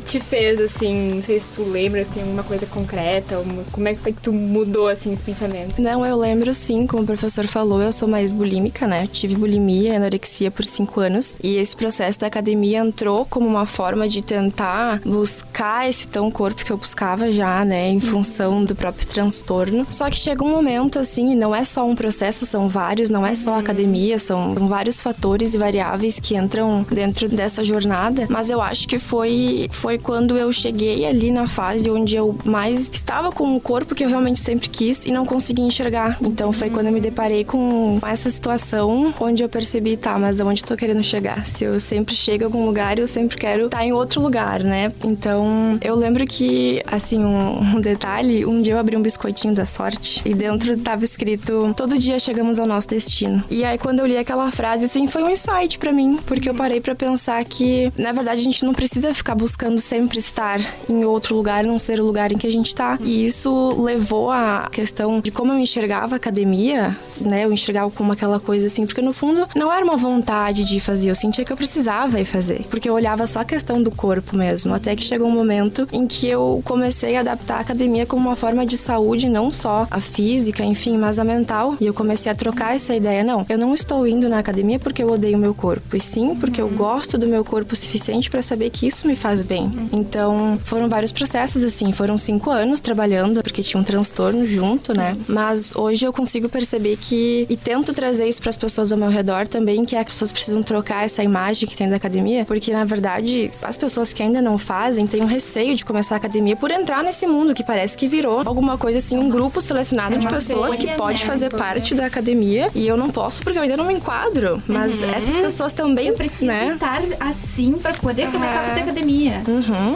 te fez, assim, não sei se tu lembra, assim, uma coisa concreta, como é que foi que tu mudou, assim, esse pensamento? Não, eu lembro sim, como o professor falou, eu sou mais bulímica, né? Tive bulimia e anorexia por 5 anos. E esse processo da academia entrou como uma forma de tentar buscar esse tão corpo que eu buscava já, né? Em função do próprio transtorno. Só que chega um momento, assim, e não é só um processo, são vários, não é só a academia, são vários fatores e variáveis que entram dentro dessa jornada. Mas eu acho que foi quando eu cheguei ali na fase onde eu mais estava com um corpo que eu realmente sempre quis e não conseguia enxergar. Então foi quando eu me deparei com essa situação onde eu percebi, tá, mas aonde eu tô querendo chegar? Se eu sempre chego a algum lugar, eu sempre quero estar em outro lugar, né? Então eu lembro que, assim, um detalhe, um dia eu abri um biscoitinho da sorte e dentro tava escrito: todo dia chegamos ao nosso destino. E aí quando eu li aquela frase, assim, foi um insight pra mim, porque eu parei pra pensar que, na verdade, a gente não precisa ficar buscando sempre estar em outro lugar, não ser o lugar em que a gente tá. E isso levou à questão de como eu enxergava a academia, né? Eu enxergava como aquela coisa assim, porque no fundo não era uma vontade de fazer, eu sentia que eu precisava ir fazer, porque eu olhava só a questão do corpo mesmo, até que chegou um momento em que eu comecei a adaptar a academia como uma forma de saúde, não só a física, enfim, mas a mental, e eu comecei a trocar essa ideia, não, eu não estou indo na academia porque eu odeio o meu corpo, e sim porque eu gosto do meu corpo o suficiente para saber que isso me faz bem. Então, foram vários processos, assim, foram 5 anos trabalhando, porque tinha um transtorno junto, né? Mas hoje eu consigo perceber que, e tento trazer isso para as pessoas ao meu redor também, que as pessoas precisam trocar essa imagem que tem da academia, porque na verdade, as pessoas que ainda não fazem têm um receio de começar a academia por entrar nesse mundo que parece que virou alguma coisa assim, um grupo selecionado de pessoas que pode fazer parte da academia, e eu não posso porque eu ainda não me enquadro, mas essas pessoas também, eu preciso né? estar assim para poder começar a fazer academia.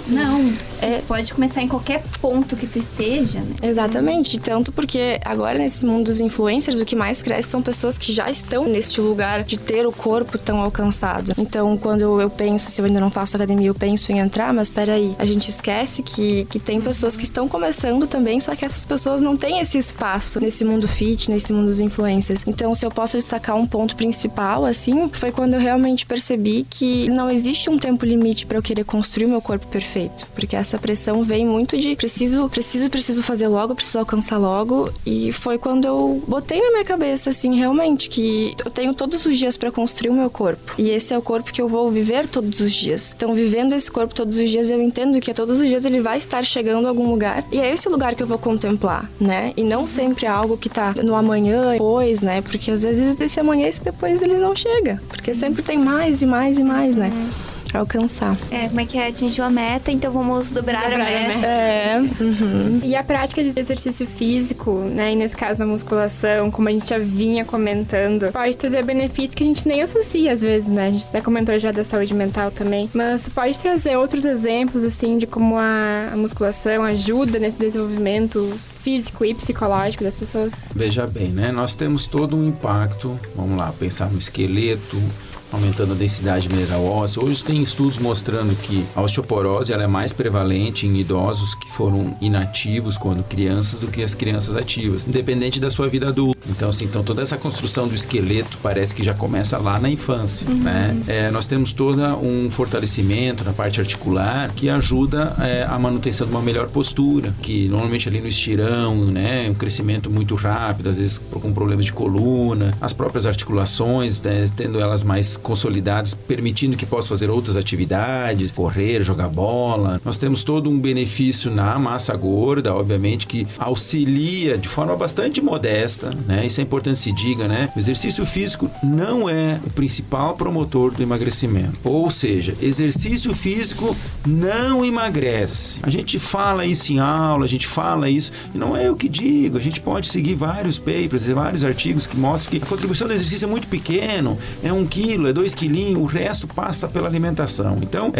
Não, pode começar em qualquer ponto que tu esteja, né? Exatamente, tanto porque agora nesse mundo dos influencers o que mais cresce são pessoas que já estão neste lugar de ter o corpo tão alcançado. Então quando eu penso, se eu ainda não faço academia, eu penso em entrar, mas peraí, a gente esquece que tem pessoas que estão começando também, só que essas pessoas não têm esse espaço nesse mundo fit, nesse mundo dos influencers. Então se eu posso destacar um ponto principal, assim, foi quando eu realmente percebi que não existe um tempo limite para eu querer construir o meu corpo perfeito, porque essa pressão vem muito de preciso fazer logo, preciso alcançar logo, e foi quando eu botei na minha cabeça, assim, realmente, que eu tenho todos os dias para construir o meu corpo, e esse é o corpo que eu vou viver todos os dias. Então, vivendo esse corpo todos os dias, eu entendo que todos os dias ele vai estar chegando a algum lugar, e é esse o lugar que eu vou contemplar, né? E não sempre algo que tá no amanhã, depois, né? Porque às vezes desse amanhã, esse depois ele não chega, porque sempre tem mais e mais e mais, né? Pra alcançar. Como é que é? Atingiu a meta, então vamos dobrar a meta. E a prática de exercício físico, né, e nesse caso na musculação, como a gente já vinha comentando, pode trazer benefícios que a gente nem associa às vezes, né? A gente até comentou já da saúde mental também, mas pode trazer outros exemplos, assim, de como a musculação ajuda nesse desenvolvimento físico e psicológico das pessoas. Veja bem, né? Nós temos todo um impacto, vamos lá, pensar no esqueleto, aumentando a densidade mineral óssea. Hoje tem estudos mostrando que a osteoporose ela é mais prevalente em idosos que foram inativos quando crianças do que as crianças ativas, independente da sua vida adulta. Então, assim, toda essa construção do esqueleto parece que já começa lá na infância, né? Nós temos todo um fortalecimento na parte articular que ajuda a manutenção de uma melhor postura, que normalmente ali no estirão, né, um crescimento muito rápido, às vezes com problemas de coluna, as próprias articulações, né, tendo elas mais consolidadas, permitindo que possa fazer outras atividades, correr, jogar bola. Nós temos todo um benefício na massa gorda, obviamente, que auxilia de forma bastante modesta, né? Isso é importante se diga, né? O exercício físico não é o principal promotor do emagrecimento. Ou seja, exercício físico não emagrece. A gente fala isso em aula, a gente fala isso, e não é eu que digo. A gente pode seguir vários papers, vários artigos que mostram que a contribuição do exercício é muito pequeno, é 1 quilo, quilo, é 2 quilinhos, o resto passa pela alimentação. Então,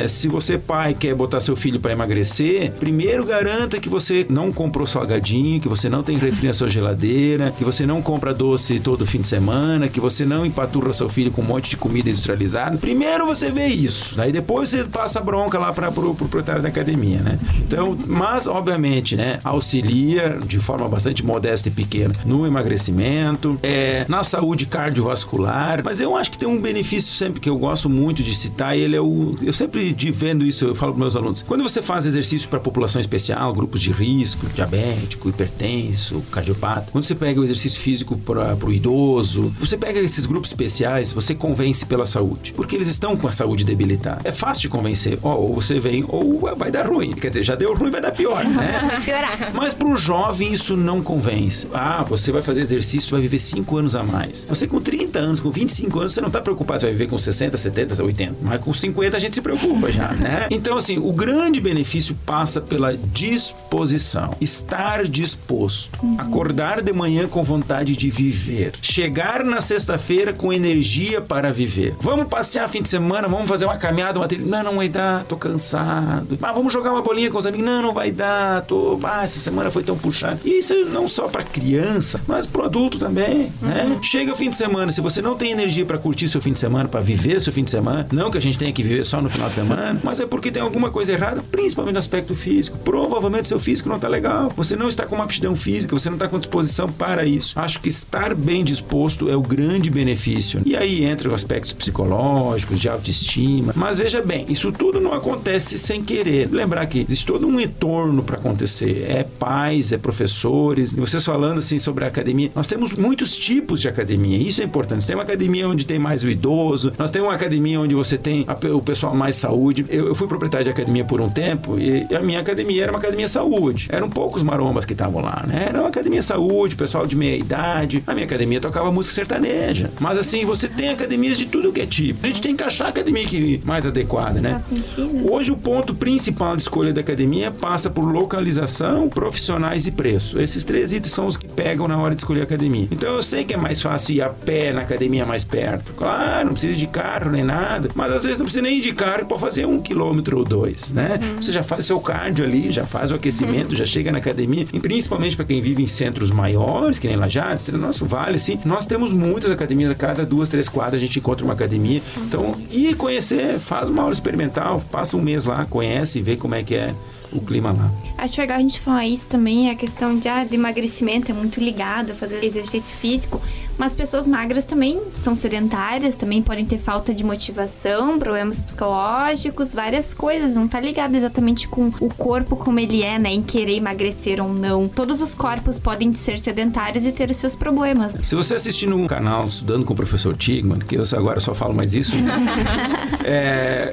se você, pai, quer botar seu filho para emagrecer, primeiro garanta que você não comprou salgadinho, que você não tem refri na sua geladeira, que você não compra doce todo fim de semana, que você não empaturra seu filho com um monte de comida industrializada. Primeiro você vê isso, daí depois você passa a bronca lá pro proprietário da academia, né? Então, mas, obviamente, né, auxilia de forma bastante modesta e pequena no emagrecimento, na saúde cardiovascular, mas eu acho que tem um benefício sempre que eu gosto muito de citar, e ele é eu sempre vendo isso, eu falo para meus alunos, quando você faz exercício para população especial, grupos de risco, diabético, hipertenso, cardiopata, quando você pega o exercício físico para o idoso, você pega esses grupos especiais, você convence pela saúde, porque eles estão com a saúde debilitada. É fácil de convencer, ou você vem, ou vai dar ruim, quer dizer, já deu ruim, vai dar pior, né? Vai piorar. Mas pro jovem isso não convence. Você vai fazer exercício, vai viver 5 anos a mais. Você com 30 anos, com 25 anos, você não tá preocupado se vai viver com 60, 70, 80. Mas com 50 a gente se preocupa já, né? Então, assim, o grande benefício passa pela disposição. Estar disposto. Acordar de manhã com vontade de viver. Chegar na sexta-feira com energia para viver. Vamos passear fim de semana, vamos fazer uma caminhada, uma trilha. Não vai dar, tô cansado. Vamos jogar uma bolinha com os amigos. Não vai dar, essa semana foi tão puxada. E isso não só para criança, mas pro adulto também, né? Chega o fim de semana, se você não tem energia para curtir seu fim de semana, para viver seu fim de semana, não que a gente tenha que viver só no final de semana, mas é porque tem alguma coisa errada, principalmente no aspecto físico. Provavelmente seu físico não tá legal. Você não está com uma aptidão física, você não está com disposição para isso. Acho que estar bem disposto é o grande benefício. E aí entra os aspectos psicológicos, de autoestima. Mas veja bem, isso tudo não acontece sem querer. Lembrar que existe todo um entorno para acontecer. É pais, é professores. E vocês falando assim sobre a academia, nós temos muitos tipos de academia. Isso é importante. Tem uma academia onde tem mais o idoso, nós temos uma academia onde você tem o pessoal mais saúde. Eu fui proprietário de academia por um tempo e a minha academia era uma academia saúde. Eram poucos marombas que estavam lá, né? Era uma academia saúde, pessoal de meia idade. A minha academia tocava música sertaneja. Mas assim, você tem academias de tudo que é tipo. A gente tem que achar a academia mais adequada, né? Faz sentido. Hoje o ponto principal de escolha da academia passa por localização, profissionais e preço. Esses 3 itens são os que pegam na hora de escolher a academia. Então eu sei que é mais fácil ir a pé na academia mais perto. Claro, não precisa de carro nem nada, mas às vezes não precisa nem ir de carro para fazer 1 quilômetro ou 2, né? Você já faz seu cardio ali, já faz o aquecimento, já chega na academia, e principalmente para quem vive em centros maiores, que nem Lajadas, nosso Vale, assim, nós temos muitas academias, a cada 2, 3 quadras a gente encontra uma academia. Então, ir conhecer, faz uma aula experimental, passa um mês lá, conhece e vê como é que é o clima lá. Acho legal a gente falar isso também, a questão de emagrecimento é muito ligado a fazer exercício físico, mas pessoas magras também são sedentárias, também podem ter falta de motivação, problemas psicológicos, várias coisas, não tá ligado exatamente com o corpo como ele é, né, em querer emagrecer ou não. Todos os corpos podem ser sedentários e ter os seus problemas. Se você assistir no canal Estudando com o Professor Tigman, que eu agora só falo mais isso,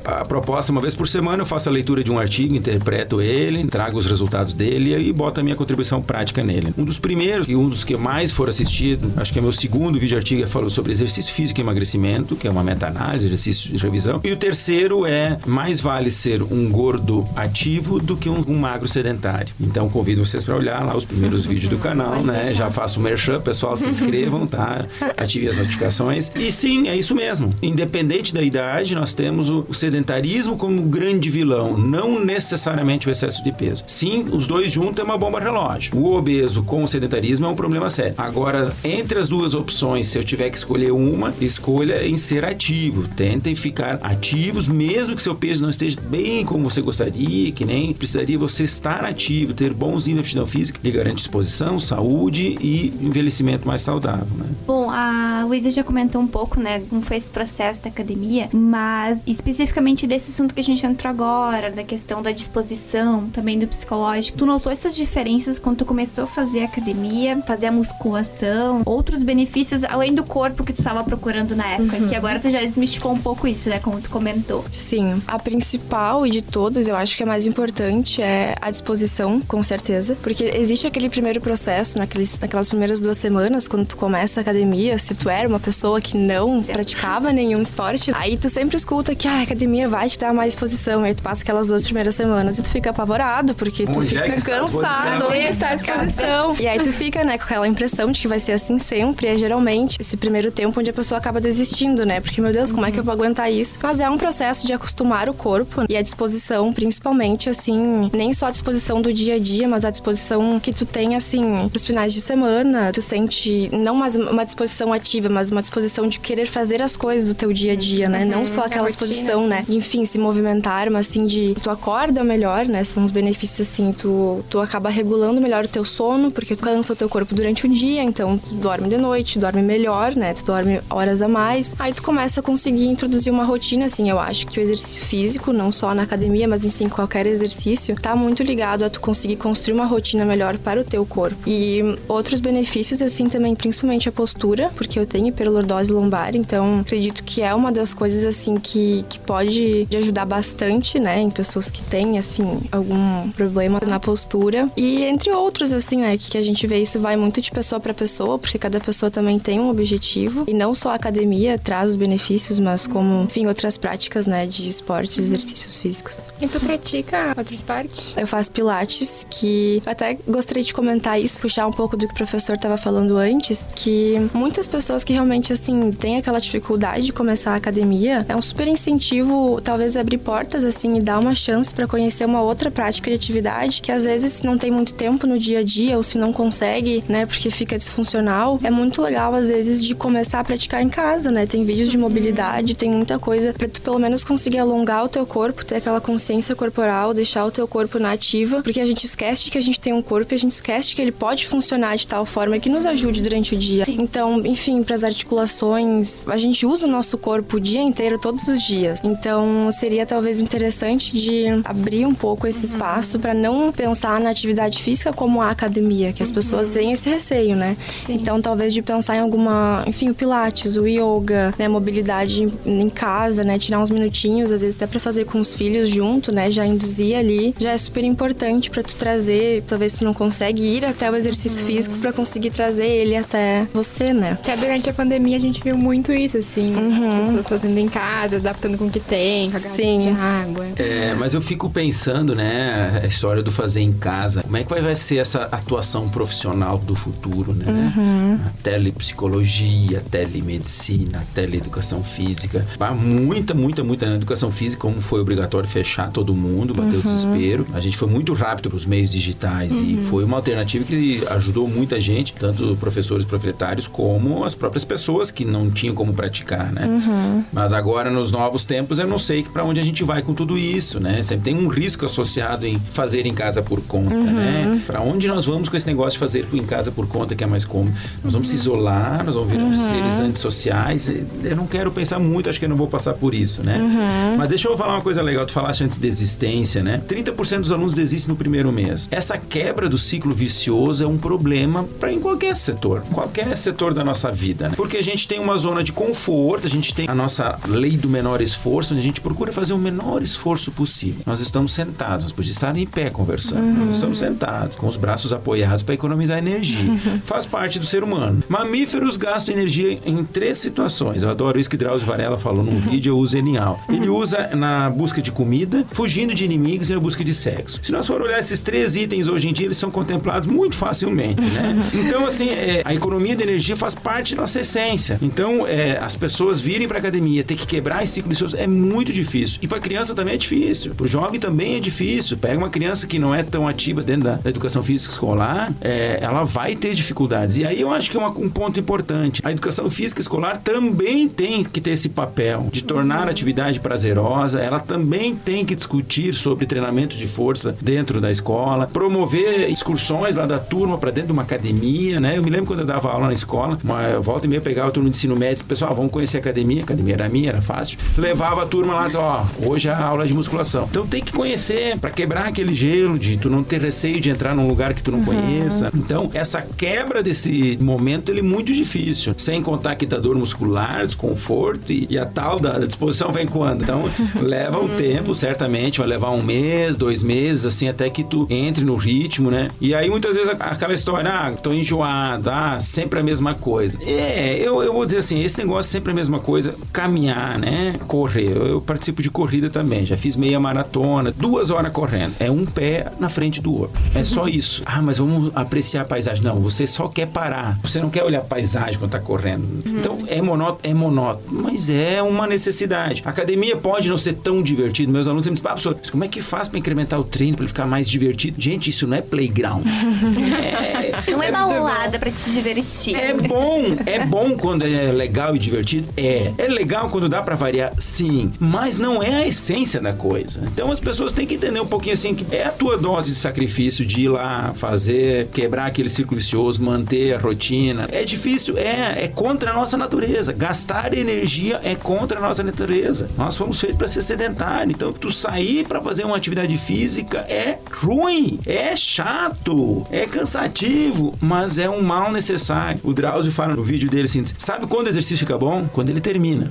a proposta, uma vez por semana eu faço a leitura de um artigo, interpreto ele, trago os resultados dele e boto a minha contribuição prática nele. Um dos primeiros, e um dos que mais foram assistidos, acho que é meu segundo vídeo artigo, falou sobre exercício físico e emagrecimento, que é uma meta-análise, exercício de revisão. E o terceiro mais vale ser um gordo ativo do que um magro sedentário. Então convido vocês para olhar lá os primeiros vídeos do canal, né? Já faço o merchan, pessoal, se inscrevam, tá? Ative as notificações. E sim, é isso mesmo. Independente da idade, nós temos o sedentarismo como grande vilão, não necessariamente o excesso de peso. Sim, os dois juntos é uma bomba relógio. O obeso com o sedentarismo é um problema sério. Agora, entre as duas opções, se eu tiver que escolher uma, escolha em ser ativo. Tentem ficar ativos, mesmo que seu peso não esteja bem como você gostaria, que nem precisaria você estar ativo, ter bons índices de aptidão física, lhe garante disposição, saúde e envelhecimento mais saudável, né? Bom, a Luísa já comentou um pouco, né, como foi esse processo da academia, mas especificamente desse assunto que a gente entrou agora, da questão da disposição, também do psicológico, tu notou essas diferenças quando tu começou a fazer academia, fazer a musculação, outros benefícios além do corpo que tu estava procurando na época, que agora tu já desmistificou um pouco isso, né, como tu comentou. Sim, a principal e de todas, eu acho que a mais importante é a disposição, com certeza, porque existe aquele primeiro processo, naquelas primeiras 2 semanas, quando tu começa a academia, se tu era uma pessoa que não praticava nenhum esporte, aí tu sempre escuta que a academia vai te dar mais disposição, aí tu passa aquelas 2 primeiras semanas e tu fica, apavorado, porque tu fica cansado, onde está a exposição. E aí tu fica, né, com aquela impressão de que vai ser assim sempre. É geralmente esse primeiro tempo onde a pessoa acaba desistindo, né? Porque, meu Deus, como é que eu vou aguentar isso? Mas é um processo de acostumar o corpo e a disposição, principalmente, assim, nem só a disposição do dia a dia, mas a disposição que tu tem, assim, pros finais de semana. Tu sente, não mais uma disposição ativa, mas uma disposição de querer fazer as coisas do teu dia a dia, né? Não só aquela disposição, né? De, enfim, se movimentar, mas assim, de tu acorda melhor, né? São os benefícios, assim, tu acaba regulando melhor o teu sono, porque tu cansa o teu corpo durante o dia, então tu dorme de noite, dorme melhor, né? Tu dorme horas a mais. Aí tu começa a conseguir introduzir uma rotina, assim, eu acho que o exercício físico, não só na academia, mas em qualquer exercício, tá muito ligado a tu conseguir construir uma rotina melhor para o teu corpo. E outros benefícios, assim, também, principalmente a postura, porque eu tenho hiperlordose lombar, então acredito que é uma das coisas, assim, que pode ajudar bastante, né, em pessoas que têm, enfim, algum problema na postura. E entre outros, assim, né, que a gente vê, isso vai muito de pessoa para pessoa, porque cada pessoa também tem um objetivo. E não só a academia traz os benefícios, mas como, enfim, outras práticas, né, de esportes, exercícios físicos. E tu pratica outro esporte? Eu faço pilates, que eu até gostaria de comentar isso, puxar um pouco do que o professor estava falando antes, que muitas pessoas que realmente, assim, têm aquela dificuldade de começar a academia, é um super incentivo, talvez, abrir portas, assim, e dar uma chance para conhecer uma outra prática de atividade, que às vezes, se não tem muito tempo no dia a dia, ou se não consegue, né, porque fica disfuncional, é muito legal, às vezes, de começar a praticar em casa, né? Tem vídeos de mobilidade, tem muita coisa pra tu, pelo menos, conseguir alongar o teu corpo, ter aquela consciência corporal, deixar o teu corpo na ativa, porque a gente esquece que a gente tem um corpo e a gente esquece que ele pode funcionar de tal forma que nos ajude durante o dia. Então, enfim, pras articulações, a gente usa o nosso corpo o dia inteiro, todos os dias. Então, seria talvez interessante de abrir um pouco esse espaço pra não pensar na atividade física como a academia, que as pessoas têm esse receio, né? Sim. Então, talvez de pensar em alguma, enfim, o pilates, o yoga, né, mobilidade em casa, né, tirar uns minutinhos, às vezes até pra fazer com os filhos junto, né, já induzir ali, já é super importante pra tu trazer, talvez tu não consegue ir até o exercício físico pra conseguir trazer ele até você, né? Até durante a pandemia a gente viu muito isso, assim, pessoas fazendo em casa, adaptando com o que tem, com a garrafa de água. Mas eu fico pensando, né, a história do fazer em casa, como é que vai ser essa atuação profissional do futuro, né? A telepsicologia, a telemedicina, a teleeducação física. Muita na educação física, como foi obrigatório fechar todo mundo, bateu o desespero. A gente foi muito rápido para os meios digitais e foi uma alternativa que ajudou muita gente, tanto professores proprietários como as próprias pessoas que não tinham como praticar, né? Mas agora, nos novos tempos, eu não sei para onde a gente vai com tudo isso, né? Sempre tem um risco associado em fazer em casa por conta, né? Para onde nós vamos com esse negócio de fazer em casa por conta, que é mais cômodo? Nós vamos se isolar, nós vamos virar seres antissociais. Eu não quero pensar muito, acho que eu não vou passar por isso, né? Mas deixa eu falar uma coisa legal. Tu falaste antes de desistência, né? 30% dos alunos desistem no primeiro mês. Essa quebra do ciclo vicioso é um problema para em qualquer setor da nossa vida, né? Porque a gente tem uma zona de conforto, a gente tem a nossa lei do menor esforço, onde a gente procura fazer o menor esforço possível. Nós estamos sentados, nós podíamos estar em pé conversando. Nós estamos sentados, com os braços apoiados para economizar energia. Faz parte do ser humano. Mamíferos gastam energia em 3 situações. Eu adoro isso que Drauzio Varela falou num vídeo, eu uso genial. Ele usa na busca de comida, fugindo de inimigos e na busca de sexo. Se nós for olhar esses 3 itens hoje em dia, eles são contemplados muito facilmente, né? Então, assim, a economia de energia faz parte da nossa essência. Então, as pessoas virem pra academia, ter que quebrar esse ciclo vicioso é muito difícil. E pra criança também é difícil. Pro jovem também é difícil. Pega uma criança que não é tão ativa dentro da educação física escolar, ela vai ter dificuldades. E aí eu acho que é um ponto importante. A educação física escolar também tem que ter esse papel de tornar a atividade prazerosa. Ela também tem que discutir sobre treinamento de força dentro da escola, promover excursões lá da turma pra dentro de uma academia, né? Eu me lembro quando eu dava aula na escola, volta e meia eu pegava a turma de ensino médio, pessoal, vamos conhecer a academia era minha, era fácil. Levava a turma lá e dizia, hoje é a aula de musculação. Então tem que conhecer pra quebrar aquele gelo de tu não ter receio de entrar num lugar que tu não conheça. Então, essa quebra desse momento, ele é muito difícil. Sem contar que dá dor muscular, desconforto e a tal da disposição vem quando? Então, leva um tempo, certamente, vai levar 1 mês, 2 meses, assim, até que tu entre no ritmo, né? E aí, muitas vezes, aquela história, tô enjoado, sempre a mesma coisa. Eu vou dizer assim, esse negócio sempre a mesma coisa, caminhar, né? Correr. Eu participo de corrida também, já fiz meia maratona, 2 horas correndo. É um pé na frente do outro. É só isso. Ah, mas vamos apreciar a paisagem. Não, você só quer parar. Você não quer olhar a paisagem quando tá correndo. Então, é monótono. Mas é uma necessidade. A academia pode não ser tão divertido. Meus alunos sempre dizem, professor, como é que faz para incrementar o treino, para ele ficar mais divertido? Gente, isso não é playground. Não é balada para te divertir. É bom quando é legal e divertido? É legal quando dá pra variar? Sim. Mas não é a essência da coisa. Então as pessoas têm que entender um pouquinho assim, que é a tua dose de sacrifício de ir lá, fazer, quebrar aquele círculo vicioso, manter a rotina. É difícil? É contra a nossa natureza. Gastar energia é contra a nossa natureza. Nós fomos feitos pra ser sedentário. Então, tu sair pra fazer uma atividade física é ruim, é chato, é cansativo, mas é um mal necessário. O Drauzio fala no vídeo dele assim, sabe quando o exercício fica bom? Quando ele termina.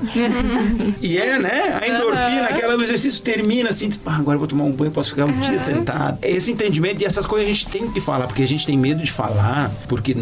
E né? A endorfina, aquela, o exercício termina assim, agora eu vou tomar um banho, posso ficar um dia sentado. Esse entendimento e essas coisas a gente tem que falar, porque a gente tem medo de falar, porque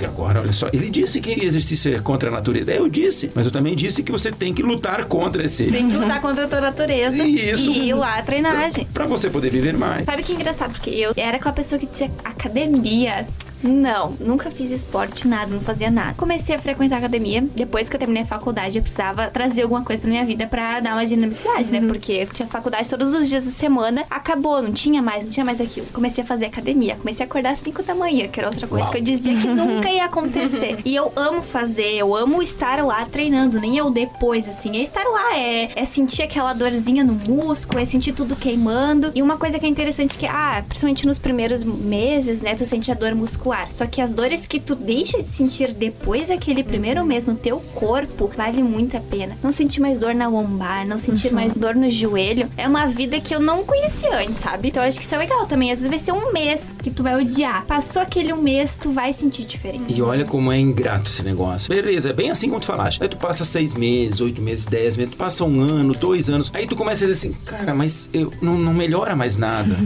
agora, olha só, ele disse que exercício é contra a natureza. Eu disse, mas eu também disse que você tem que lutar contra esse. Tem que lutar contra a tua natureza. Isso. E ir lá, treinagem. Pra você poder viver mais. Sabe que é engraçado? Porque eu era com a pessoa que dizia academia. Não, nunca fiz esporte, nada, não fazia nada. Comecei a frequentar a academia. Depois que eu terminei a faculdade, eu precisava trazer alguma coisa pra minha vida pra dar uma dinamicidade, né? Porque eu tinha faculdade todos os dias da semana. Acabou, não tinha mais aquilo. Comecei a fazer academia. Comecei a acordar às 5 da manhã, que era outra coisa que eu dizia que nunca ia acontecer. E eu amo fazer, eu amo estar lá treinando, nem eu depois, assim. É estar lá, é sentir aquela dorzinha no músculo, é sentir tudo queimando. E uma coisa que é interessante que, principalmente nos primeiros meses, né? Tu sente a dor muscular. Só que as dores que tu deixa de sentir depois daquele primeiro mês no teu corpo, vale muito a pena. Não sentir mais dor na lombar, não sentir mais dor no joelho. É uma vida que eu não conhecia antes, sabe? Então eu acho que isso é legal também. Às vezes vai ser um mês que tu vai odiar. Passou aquele um mês, tu vai sentir diferença. E olha como é ingrato esse negócio. Beleza, é bem assim como tu falaste. Aí tu passa 6 meses, 8 meses, 10 meses, tu passa 1 ano, 2 anos. Aí tu começa a dizer assim, cara, mas eu não melhora mais nada.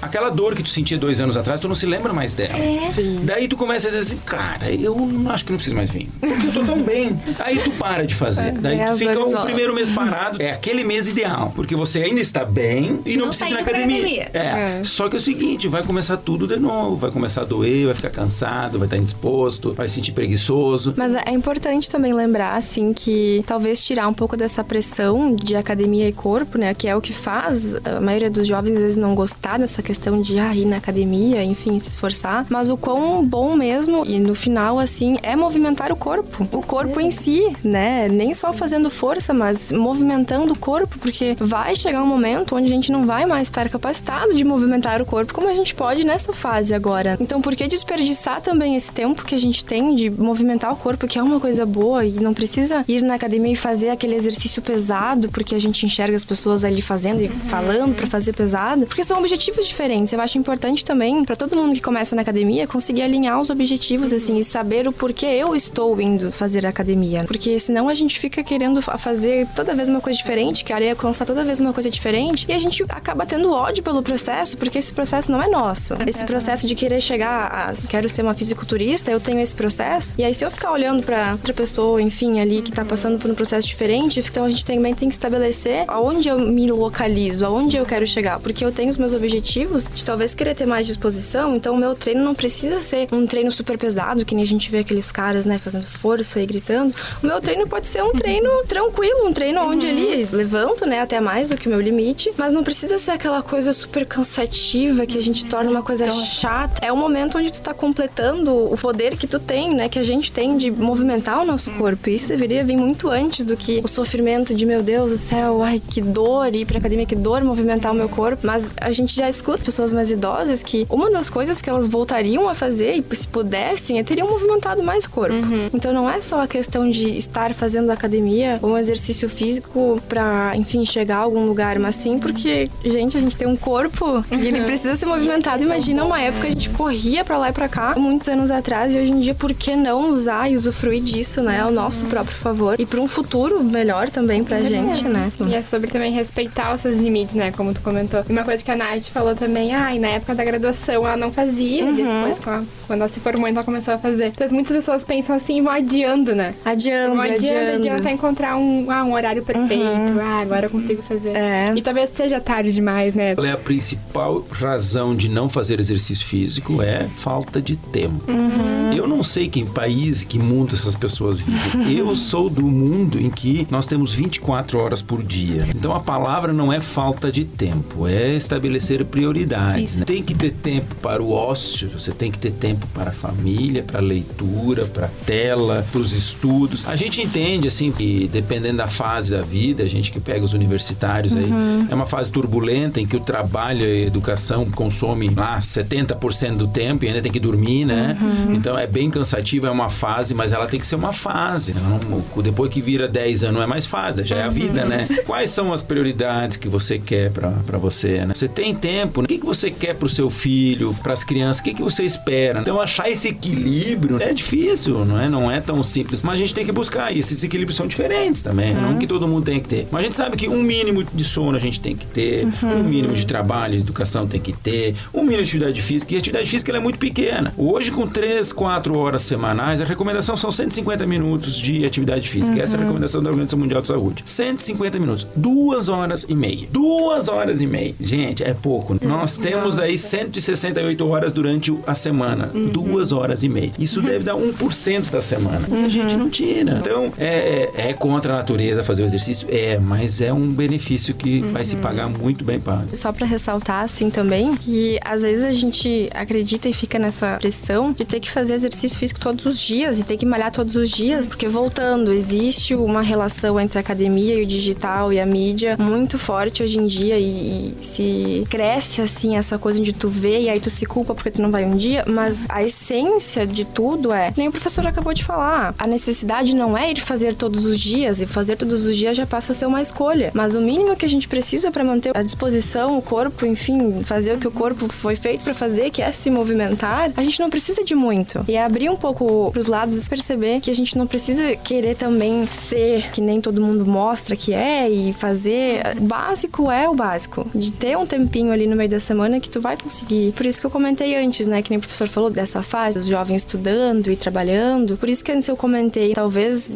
Aquela dor que tu sentia 2 anos atrás, tu não se lembra mais dela. Sim. Daí tu começa a dizer assim, cara, eu acho que não preciso mais vir. Porque eu tô tão bem. Aí tu para de fazer. Daí tu fica o primeiro mês parado. É aquele mês ideal. Porque você ainda está bem e não precisa ir na academia. Só que é o seguinte, vai começar tudo de novo. Vai começar a doer, vai ficar cansado, vai estar indisposto, vai se sentir preguiçoso. Mas é importante também lembrar, assim, que talvez tirar um pouco dessa pressão de academia e corpo, né? Que é o que faz a maioria dos jovens, às vezes, não gostar dessa questão de ir na academia, enfim, se esforçar. Mas o quão bom mesmo, e no final, assim, é movimentar o corpo. O corpo em si, né? Nem só fazendo força, mas movimentando o corpo, porque vai chegar um momento onde a gente não vai mais estar capacitado de movimentar o corpo como a gente pode nessa fase agora. Então, por que desperdiçar também esse tempo que a gente tem de movimentar o corpo, que é uma coisa boa, e não precisa ir na academia e fazer aquele exercício pesado, porque a gente enxerga as pessoas ali fazendo e falando pra fazer pesado, porque são objetivos diferentes. Eu acho importante também, pra todo mundo que começa na academia, conseguir alinhar os objetivos, assim, e saber o porquê eu estou indo fazer academia. Porque senão a gente fica querendo fazer toda vez uma coisa diferente, querer alcançar toda vez uma coisa diferente, e a gente acaba tendo ódio pelo processo, porque esse processo não é nosso. Esse processo de querer chegar a quero ser uma fisiculturista, eu tenho esse processo, e aí se eu ficar olhando pra outra pessoa, enfim, ali, que tá passando por um processo diferente, então a gente também tem que estabelecer aonde eu me localizo, aonde eu quero chegar, porque eu tenho os meus objetivos de talvez querer ter mais disposição, então o meu treino não precisa ser um treino super pesado, que nem a gente vê aqueles caras, né, fazendo força e gritando. O meu treino pode ser um treino tranquilo, um treino onde ali levanto, né, até mais do que o meu limite, mas não precisa ser aquela coisa super cansativa que a gente torna uma coisa chata. É o momento onde tu tá completando o poder que tu tem, né, que a gente tem de movimentar o nosso corpo. E isso deveria vir muito antes do que o sofrimento de, meu Deus do céu, ai, que dor, ir pra academia, que dor movimentar o meu corpo. Mas a gente já escuta pessoas mais idosas que uma das coisas que elas voltariam a fazer, e se pudessem, teriam movimentado mais o corpo. Então não é só a questão de estar fazendo academia ou um exercício físico pra, enfim, chegar a algum lugar, mas sim porque, gente, a gente tem um corpo e ele precisa ser movimentado. Imagina uma época a gente corria pra lá e pra cá, muitos anos atrás, e hoje em dia, por que não usar e usufruir disso, né, ao nosso próprio favor e pra um futuro melhor também pra gente, né? E é sobre também respeitar os seus limites, né, como tu comentou. E uma coisa que a Nath falou também, e na época da graduação ela não fazia, depois anos, quando ela se formou, então ela começou a fazer. Então muitas pessoas pensam assim, vão adiando, né? Adiando até encontrar um horário perfeito. Agora eu consigo fazer. E talvez seja tarde demais, né? Qual é a principal razão de não fazer exercício físico? É falta de tempo. Eu não sei que país, que mundo essas pessoas vivem. Eu sou do mundo em que nós temos 24 horas por dia. Então a palavra não é falta de tempo, é estabelecer prioridades. Né? Tem que ter tempo para o ócio, você tem que ter tempo para a família, para a leitura, para a tela, para os estudos. A gente entende, assim, que dependendo da fase da vida, a gente que pega os universitários aí, é uma fase turbulenta em que o trabalho e a educação consomem lá 70% do tempo e ainda tem que dormir, né? Então é bem cansativo, é uma fase, mas ela tem que ser uma fase. Depois que vira 10 anos não é mais fase, já é a vida, né? Quais são as prioridades que você quer pra você, né? Você tem tempo, o que você quer pro seu filho, pras crianças, o que você espera? Então achar esse equilíbrio é difícil, não é tão simples, mas a gente tem que buscar, e esses equilíbrios são diferentes também, não que todo mundo tem que ter. Mas a gente sabe que um mínimo de sono a gente tem que ter, um mínimo de trabalho, de educação tem que ter, um mínimo de atividade física, e a atividade física ela é muito pequena. Hoje, com 3, 4 horas semanais, a recomendação são 150 minutos de atividade física. Essa é a recomendação da Organização Mundial de Saúde. 150 minutos. 2 horas e meia. 2 horas e meia. Gente, é pouco. Nós temos aí 168 horas durante a semana. 2 horas e meia. Isso deve dar 1% da semana. E a gente não tira. Então, é contra a natureza fazer o exercício? Mas é um benefício que vai se pagar muito bem pago. Só pra ressaltar, assim, também, que às vezes a gente acredita e fica nessa pressão de ter que fazer exercício físico todos os dias e ter que malhar todos os dias, porque voltando, existe uma relação entre a academia e o digital e a mídia muito forte hoje em dia e se cresce, assim, essa coisa de tu ver e aí tu se culpa porque tu não vai um dia, mas a essência de tudo nem o professor acabou de falar, a necessidade não é ir fazer todos os dias, e fazer todos os dias já passa a ser uma escolha, mas o mínimo que a gente precisa para manter a disposição, o corpo, enfim, fazer o que o corpo foi feito para fazer, que é se movimentar, a gente não precisa de muito. E é abrir um pouco pros lados e perceber que a gente não precisa querer também ser que nem todo mundo mostra que e fazer. O básico é o básico. De ter um tempinho ali no meio da semana que tu vai conseguir. Por isso que eu comentei antes, né? Que nem o professor falou dessa fase, dos jovens estudando e trabalhando. Por isso que antes eu comentei, talvez,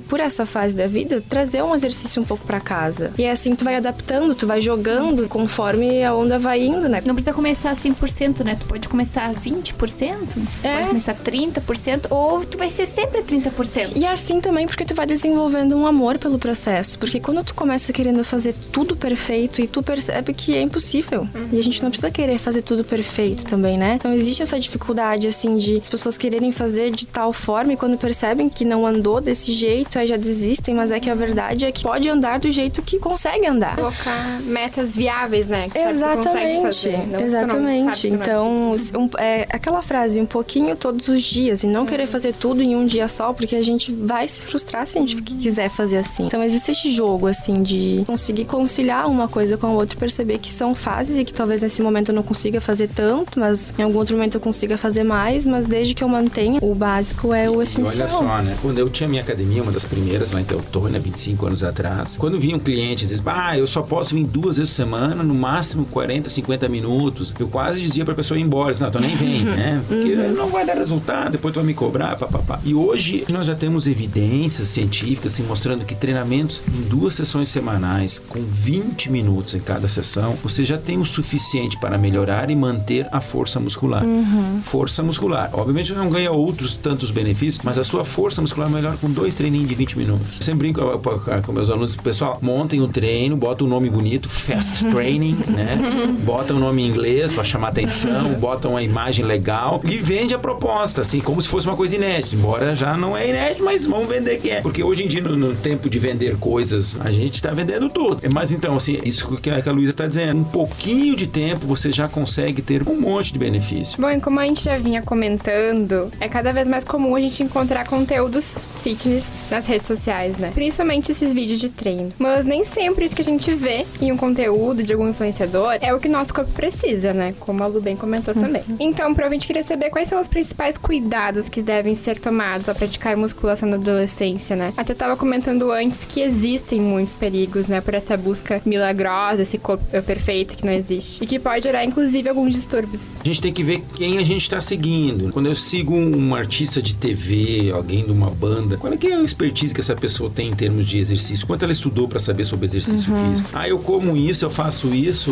por essa fase da vida, trazer um exercício um pouco pra casa. E é assim que tu vai adaptando, tu vai jogando conforme a onda vai indo, né? Não precisa começar 100%, né? Tu pode começar 20%, pode começar 30%, ou tu vai ser sempre 30%. E assim também porque tu vai desenvolvendo um amor pelo processo. Porque quando tu começa querendo fazer tudo perfeito e tu percebe que é impossível. E a gente não precisa querer fazer tudo perfeito também, né? Então existe essa dificuldade, assim, de as pessoas quererem fazer de tal forma e quando percebem que não andou desse jeito, aí já desistem, mas é que a verdade é que pode andar do jeito que consegue andar. Colocar metas viáveis, né? Que exatamente, exatamente. Então, é aquela frase, um pouquinho todos os dias, e não querer fazer tudo em um dia só, porque a gente vai se frustrar se a gente quiser fazer assim. Então, existe esse jogo, assim, de conseguir conciliar uma coisa com a outra e perceber que são fases e que talvez nesse momento eu não consiga fazer tanto, mas em algum outro momento eu consiga fazer mais, mas desde que eu mantenha o básico é o essencial. E olha só, né? Quando eu tinha minha academia, uma das primeiras lá em Teutônia, 25 anos atrás, quando vinha um cliente e dizia, eu só posso vir 2 vezes por semana, no máximo 40, 50 minutos, eu quase dizia pra pessoa ir embora, não, então nem vem, né? Porque não vai dar resultado, depois tu vai me cobrar, papapá. E hoje nós já temos evidências científicas assim, mostrando que treinamentos em 2 sessões semanais, com 20 minutos em cada sessão, você já tem o suficiente para melhorar e manter a força muscular. Força muscular. Obviamente não ganha outros tantos benefícios, mas a sua força muscular melhora com 2 treininhos de 20 minutos. Eu sempre brinco com meus alunos, pessoal, montem um treino, bota um nome bonito, Fast Training, né? Bota um nome em inglês para chamar atenção, bota uma imagem legal e vende a proposta, assim, como se fosse uma coisa inédita. Embora já não é inédito, mas vamos vender que é. Porque hoje em dia, no tempo de vender coisas, a gente tá vendendo tudo. Mas então, assim, isso que a Luísa tá dizendo, um pouquinho de tempo você já consegue ter um monte de benefício. Bom, e como a gente já vinha comentando, é cada vez mais comum a gente encontrar conteúdos fitness nas redes sociais, né? Principalmente esses vídeos de treino. Mas nem sempre isso que a gente vê em um conteúdo de algum influenciador é o que nosso corpo precisa, né? Como a Lu bem comentou também. Então, provavelmente queria saber quais são os principais cuidados que devem ser tomados ao praticar musculação na adolescência, né? Até tava comentando antes que existem muitos perigos, né? Por essa busca milagrosa, esse corpo perfeito que não existe. E que pode gerar, inclusive, alguns distúrbios. A gente tem que ver quem a gente está seguindo. Quando eu sigo um artista de TV, alguém de uma banda, qual é que é a expertise que essa pessoa tem em termos de exercício? Quanto ela estudou para saber sobre exercício físico? Eu como isso, eu faço isso,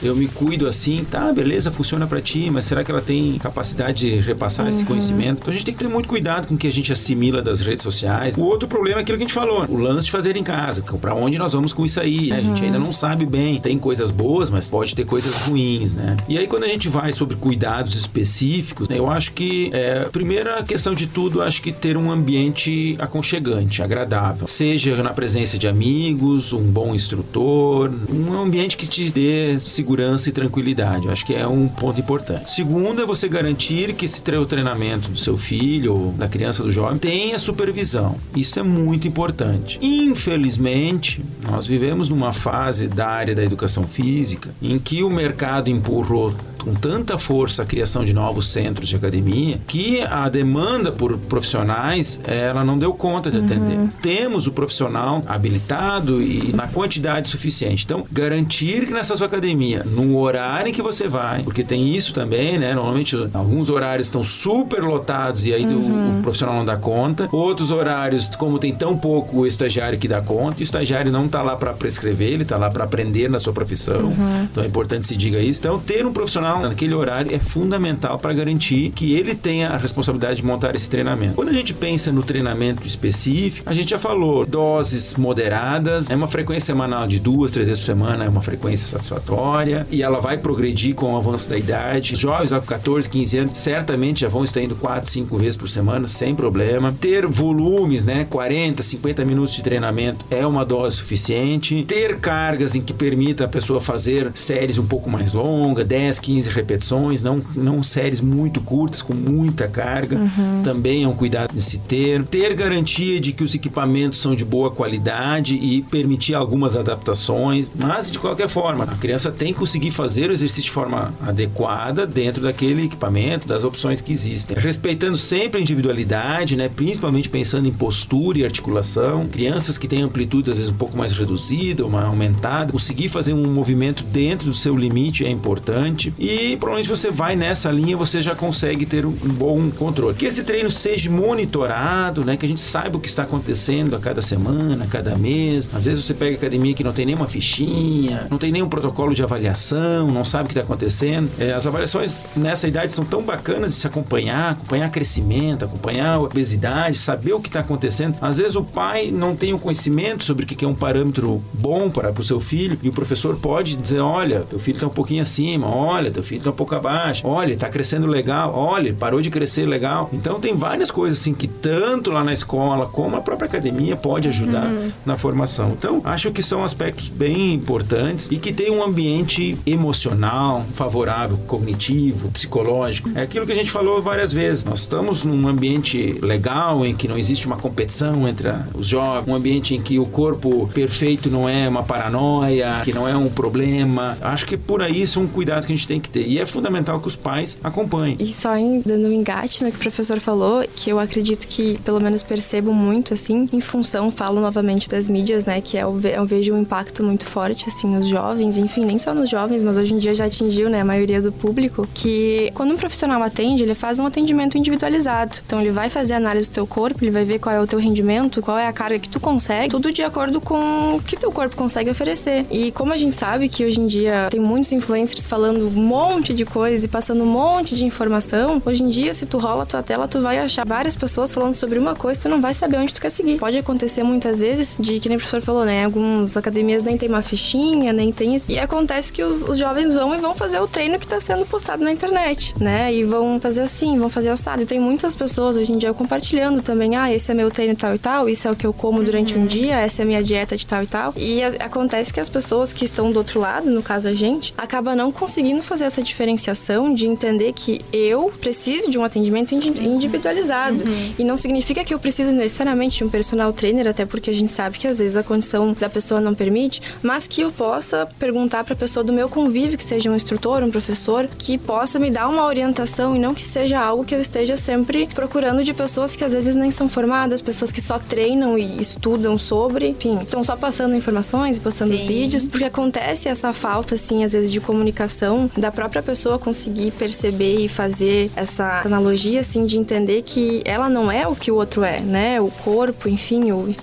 eu me cuido assim, tá, beleza, funciona para ti, mas será que ela tem capacidade de repassar esse conhecimento? Então a gente tem que ter muito cuidado com o que a gente assimila das redes sociais. O outro problema é aquilo que a gente falou, o lance de fazer em casa. Para onde nós vamos com isso aí, né? A gente ainda não sabe bem. Tem coisas boas, mas pode ter coisas ruins, né? E aí quando a gente vai sobre cuidados específicos, né, eu acho que primeira questão de tudo, acho que ter um ambiente aconchegante, agradável. Seja na presença de amigos, um bom instrutor, um ambiente que te dê segurança e tranquilidade. Eu acho que é um ponto importante. Segundo é você garantir que esse treinamento do seu filho ou da criança, do jovem, tenha supervisão. Isso é muito importante. Infelizmente, nós vivemos numa fase da área da educação física em que o mercado empurrou com tanta força a criação de novos centros de academia que a demanda por profissionais, ela não deu conta de atender. Temos o profissional habilitado e na quantidade suficiente. Então, garantir que nessa sua academia, no horário em que você vai, porque tem isso também, né? Normalmente, alguns horários estão super lotados e aí o profissional não dá conta. Outros horários, como tem tão pouco o estagiário que dá conta, e o estagiário não está lá para prescrever, ele está lá para aprender na sua profissão. Então, é importante que se diga isso. Então, ter um profissional naquele horário é fundamental para garantir que ele tenha a responsabilidade de montar esse treinamento. Quando a gente pensa no treinamento específico, a gente já falou, doses moderadas, é uma frequência semanal de 2, 3 vezes por semana, é uma frequência satisfatória e ela vai progredir com o avanço da idade. Os jovens com 14, 15 anos certamente já vão estar indo 4, 5 vezes por semana, sem problema. Ter volumes, né, 40, 50 minutos de treinamento é uma dose suficiente. Ter cargas em que permita a pessoa fazer séries um pouco mais longas, 10, 15 repetições, não séries muito curtas, com muita carga. Também é um cuidado de se ter. Ter garantia de que os equipamentos são de boa qualidade e permitir algumas adaptações. Mas, de qualquer forma, a criança tem que conseguir fazer o exercício de forma adequada dentro daquele equipamento, das opções que existem. Respeitando sempre a individualidade, né? Principalmente pensando em postura e articulação. Crianças que têm amplitude, às vezes, um pouco mais reduzida ou mais aumentada. Conseguir fazer um movimento dentro do seu limite é importante. E provavelmente você vai nessa linha, você já consegue ter um bom controle. Que esse treino seja monitorado, né? Que a gente saiba o que está acontecendo a cada semana, a cada mês. Às vezes você pega academia que não tem nenhuma fichinha, não tem nenhum protocolo de avaliação, não sabe o que está acontecendo. As avaliações nessa idade são tão bacanas de se acompanhar crescimento, acompanhar a obesidade, saber o que está acontecendo. Às vezes o pai não tem o conhecimento sobre o que é um parâmetro bom para o seu filho e o professor pode dizer, olha, teu filho está um pouquinho acima, olha, teu filho está um pouco abaixo, olha, está crescendo legal, olha, parou de crescer legal. Então tem várias coisas assim que tanto lá na escola como a própria academia pode ajudar na formação. Então acho que são aspectos bem importantes e que tem um ambiente emocional favorável, cognitivo, psicológico. É aquilo que a gente falou várias vezes. Nós estamos num ambiente legal em que não existe uma competição entre os jovens, um ambiente em que o corpo perfeito não é uma paranoia, que não é um problema. Acho que por aí são cuidados que a gente tem que ter. E é fundamental que os pais acompanhem. E só dando um engate no que o professor falou, que eu acredito que, pelo menos percebo muito, assim, em função, falo novamente das mídias, né, que eu vejo um impacto muito forte, assim, nos jovens, enfim, nem só nos jovens, mas hoje em dia já atingiu, né, a maioria do público, que quando um profissional atende, ele faz um atendimento individualizado. Então, ele vai fazer a análise do teu corpo, ele vai ver qual é o teu rendimento, qual é a carga que tu consegue, tudo de acordo com o que teu corpo consegue oferecer. E como a gente sabe que hoje em dia tem muitos influencers falando um monte de coisa e passando um monte de informação, hoje em dia, se tu rola a tua tela, tu vai achar várias pessoas falando sobre uma coisa e tu não vai saber onde tu quer seguir. Pode acontecer muitas vezes de, que nem o professor falou, né, algumas academias nem tem uma fichinha, nem tem isso. E acontece que os jovens vão fazer o treino que tá sendo postado na internet, né, e vão fazer assim, vão fazer assado. E tem muitas pessoas hoje em dia compartilhando também, esse é meu treino tal e tal, isso é o que eu como durante um dia, essa é a minha dieta de tal e tal. E acontece que as pessoas que estão do outro lado, no caso a gente, acaba não conseguindo fazer essa diferenciação de entender que eu preciso de um atendimento individualizado. E não significa que eu preciso necessariamente de um personal trainer, até porque a gente sabe que às vezes a condição da pessoa não permite, mas que eu possa perguntar para a pessoa do meu convívio, que seja um instrutor, um professor, que possa me dar uma orientação e não que seja algo que eu esteja sempre procurando de pessoas que às vezes nem são formadas, pessoas que só treinam e estudam sobre, enfim, estão só passando informações e postando os vídeos, porque acontece essa falta, assim, às vezes de comunicação da própria pessoa conseguir perceber e fazer essa analogia, assim, de entender que ela não é o que o outro é, né? O corpo, enfim,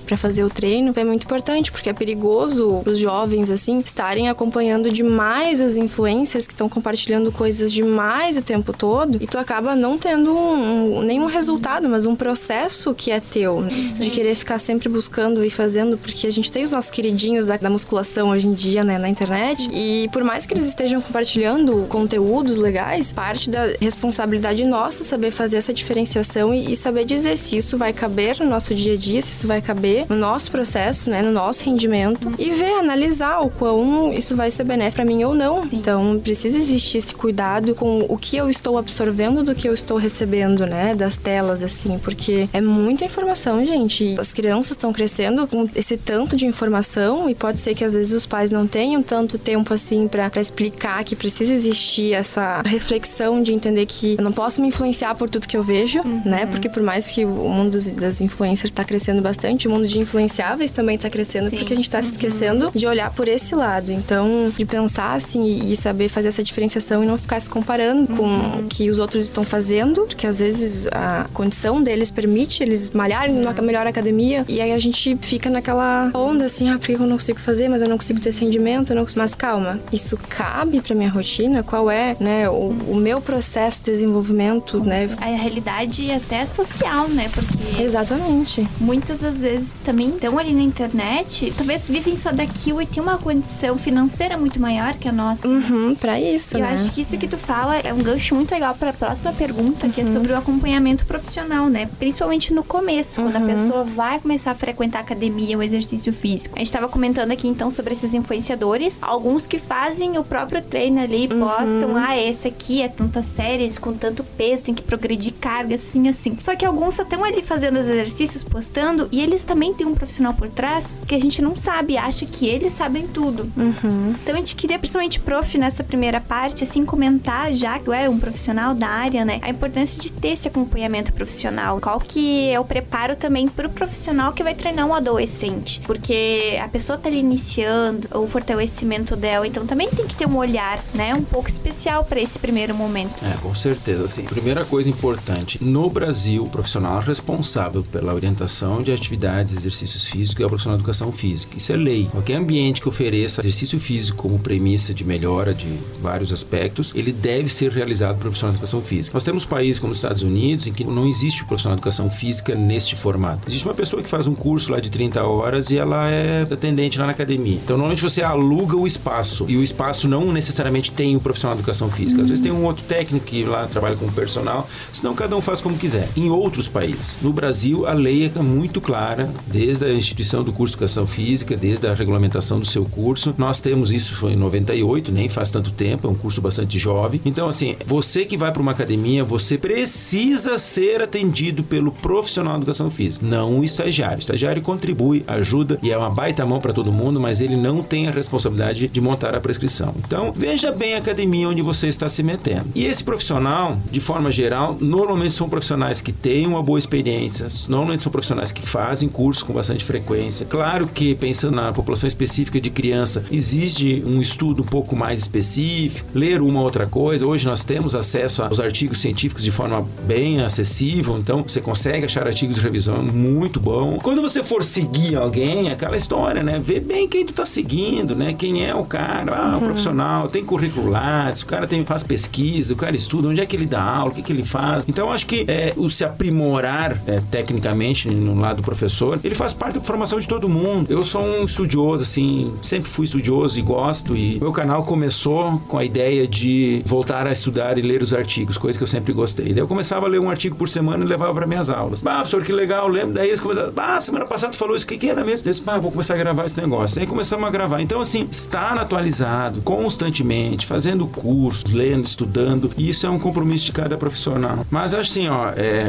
para fazer o treino é muito importante, porque é perigoso os jovens, assim, estarem acompanhando demais os influencers que estão compartilhando coisas demais o tempo todo e tu acaba não tendo nenhum resultado, mas um processo que é teu, né? De querer ficar sempre buscando e fazendo, porque a gente tem os nossos queridinhos da musculação hoje em dia, né, na internet, e por mais que eles estejam compartilhando conteúdos legais, parte da responsabilidade nossa saber fazer essa diferenciação e saber dizer se isso vai caber no nosso dia a dia, se isso vai caber no nosso processo, né, no nosso rendimento, e analisar o quão isso vai ser benéfico pra mim ou não. Então, precisa existir esse cuidado com o que eu estou absorvendo do que eu estou recebendo, né, das telas, assim, porque é muita informação, gente. As crianças estão crescendo com esse tanto de informação e pode ser que às vezes os pais não tenham tanto tempo, assim, pra explicar que precisa existir essa reflexão de entender que eu não posso me influenciar por tudo que eu vejo, né, porque por mais que o mundo das influencers tá crescendo bastante, o mundo de influenciáveis também tá crescendo, porque a gente tá se esquecendo de olhar por esse lado. Então, de pensar, assim, e saber fazer essa diferenciação e não ficar se comparando com o que os outros estão fazendo, porque às vezes a condição deles permite eles malharem numa melhor academia, e aí a gente fica naquela onda, assim, por que eu não consigo fazer, mas eu não consigo ter esse rendimento, eu não consigo... Mas calma, isso cabe pra minha rotina? Qual é, né, o meu processo de desenvolvimento, né? A realidade até social, né? Porque... Exatamente. Muitas das vezes também estão ali na internet, talvez vivem só daquilo e tem uma condição financeira muito maior que a nossa. Pra isso, eu né? acho que isso que tu fala é um gancho muito legal pra próxima pergunta, que é sobre o acompanhamento profissional, né? Principalmente no começo, quando a pessoa vai começar a frequentar a academia, o exercício físico. A gente tava comentando aqui, então, sobre esses influenciadores, alguns que fazem o próprio treino ali, postam, esse aqui é tantas séries, com tanto peso, tem que progredir carga, assim. Só que alguns só estão ali fazendo os exercícios, postando, e eles também têm um profissional por trás que a gente não sabe, acha que eles sabem tudo. Então a gente queria, principalmente, prof, nessa primeira parte, assim, comentar, já que tu é um profissional da área, né, a importância de ter esse acompanhamento profissional. Qual que é o preparo também pro profissional que vai treinar um adolescente? Porque a pessoa tá ali iniciando o fortalecimento dela, então também tem que ter um olhar, né, um pouco especial para esse primeiro momento. Com certeza, assim. Primeira coisa importante, no Brasil, o profissional responsável pela orientação de atividades e exercícios físicos é o profissional de educação física. Isso é lei. Qualquer ambiente que ofereça exercício físico como premissa de melhora de vários aspectos, ele deve ser realizado pelo profissional de educação física. Nós temos países como os Estados Unidos em que não existe o profissional de educação física neste formato. Existe uma pessoa que faz um curso lá de 30 horas e ela é atendente lá na academia. Então, normalmente você aluga o espaço e o espaço não necessariamente tem o profissional de educação física. Às vezes tem um outro técnico que lá trabalha com o personal, senão cada um faz como quiser. Em outros países. No Brasil, a lei é muito clara, desde a instituição do curso de educação física, desde a regulamentação do seu curso. Nós temos isso, foi em 98, nem faz tanto tempo, é um curso bastante jovem. Então, assim, você que vai para uma academia, você precisa ser atendido pelo profissional de educação física, não o estagiário. O estagiário contribui, ajuda e é uma baita mão para todo mundo, mas ele não tem a responsabilidade de montar a prescrição. Então, veja bem a academia onde você está se metendo. E esse profissional, de forma geral, normalmente são profissionais que têm uma boa experiência, normalmente são profissionais que fazem cursos com bastante frequência. Claro que, pensando na população específica de criança, existe um estudo um pouco mais específico, ler uma outra coisa. Hoje nós temos acesso aos artigos científicos de forma bem acessível, então você consegue achar artigos de revisão muito bom. Quando você for seguir alguém, aquela história, né? Vê bem quem tu tá seguindo, né? Quem é o cara, o profissional, tem currículo Lattes, o cara faz pesquisa, o cara estuda, onde é que ele dá aula, o que ele faz. Então, eu acho que o se aprimorar tecnicamente no lado do professor, ele faz parte da formação de todo mundo. Eu sou um estudioso, assim, sempre fui estudioso e gosto, e meu canal começou com a ideia de voltar a estudar e ler os artigos, coisa que eu sempre gostei. Daí eu começava a ler um artigo por semana e levava para minhas aulas. Professor, que legal, lembro. Daí eles começaram, semana passada tu falou isso, o que era mesmo? Eu disse, vou começar a gravar esse negócio. Aí começamos a gravar. Então, assim, estar atualizado constantemente, fazendo fazendo cursos, lendo, estudando. E isso é um compromisso de cada profissional. Mas acho assim,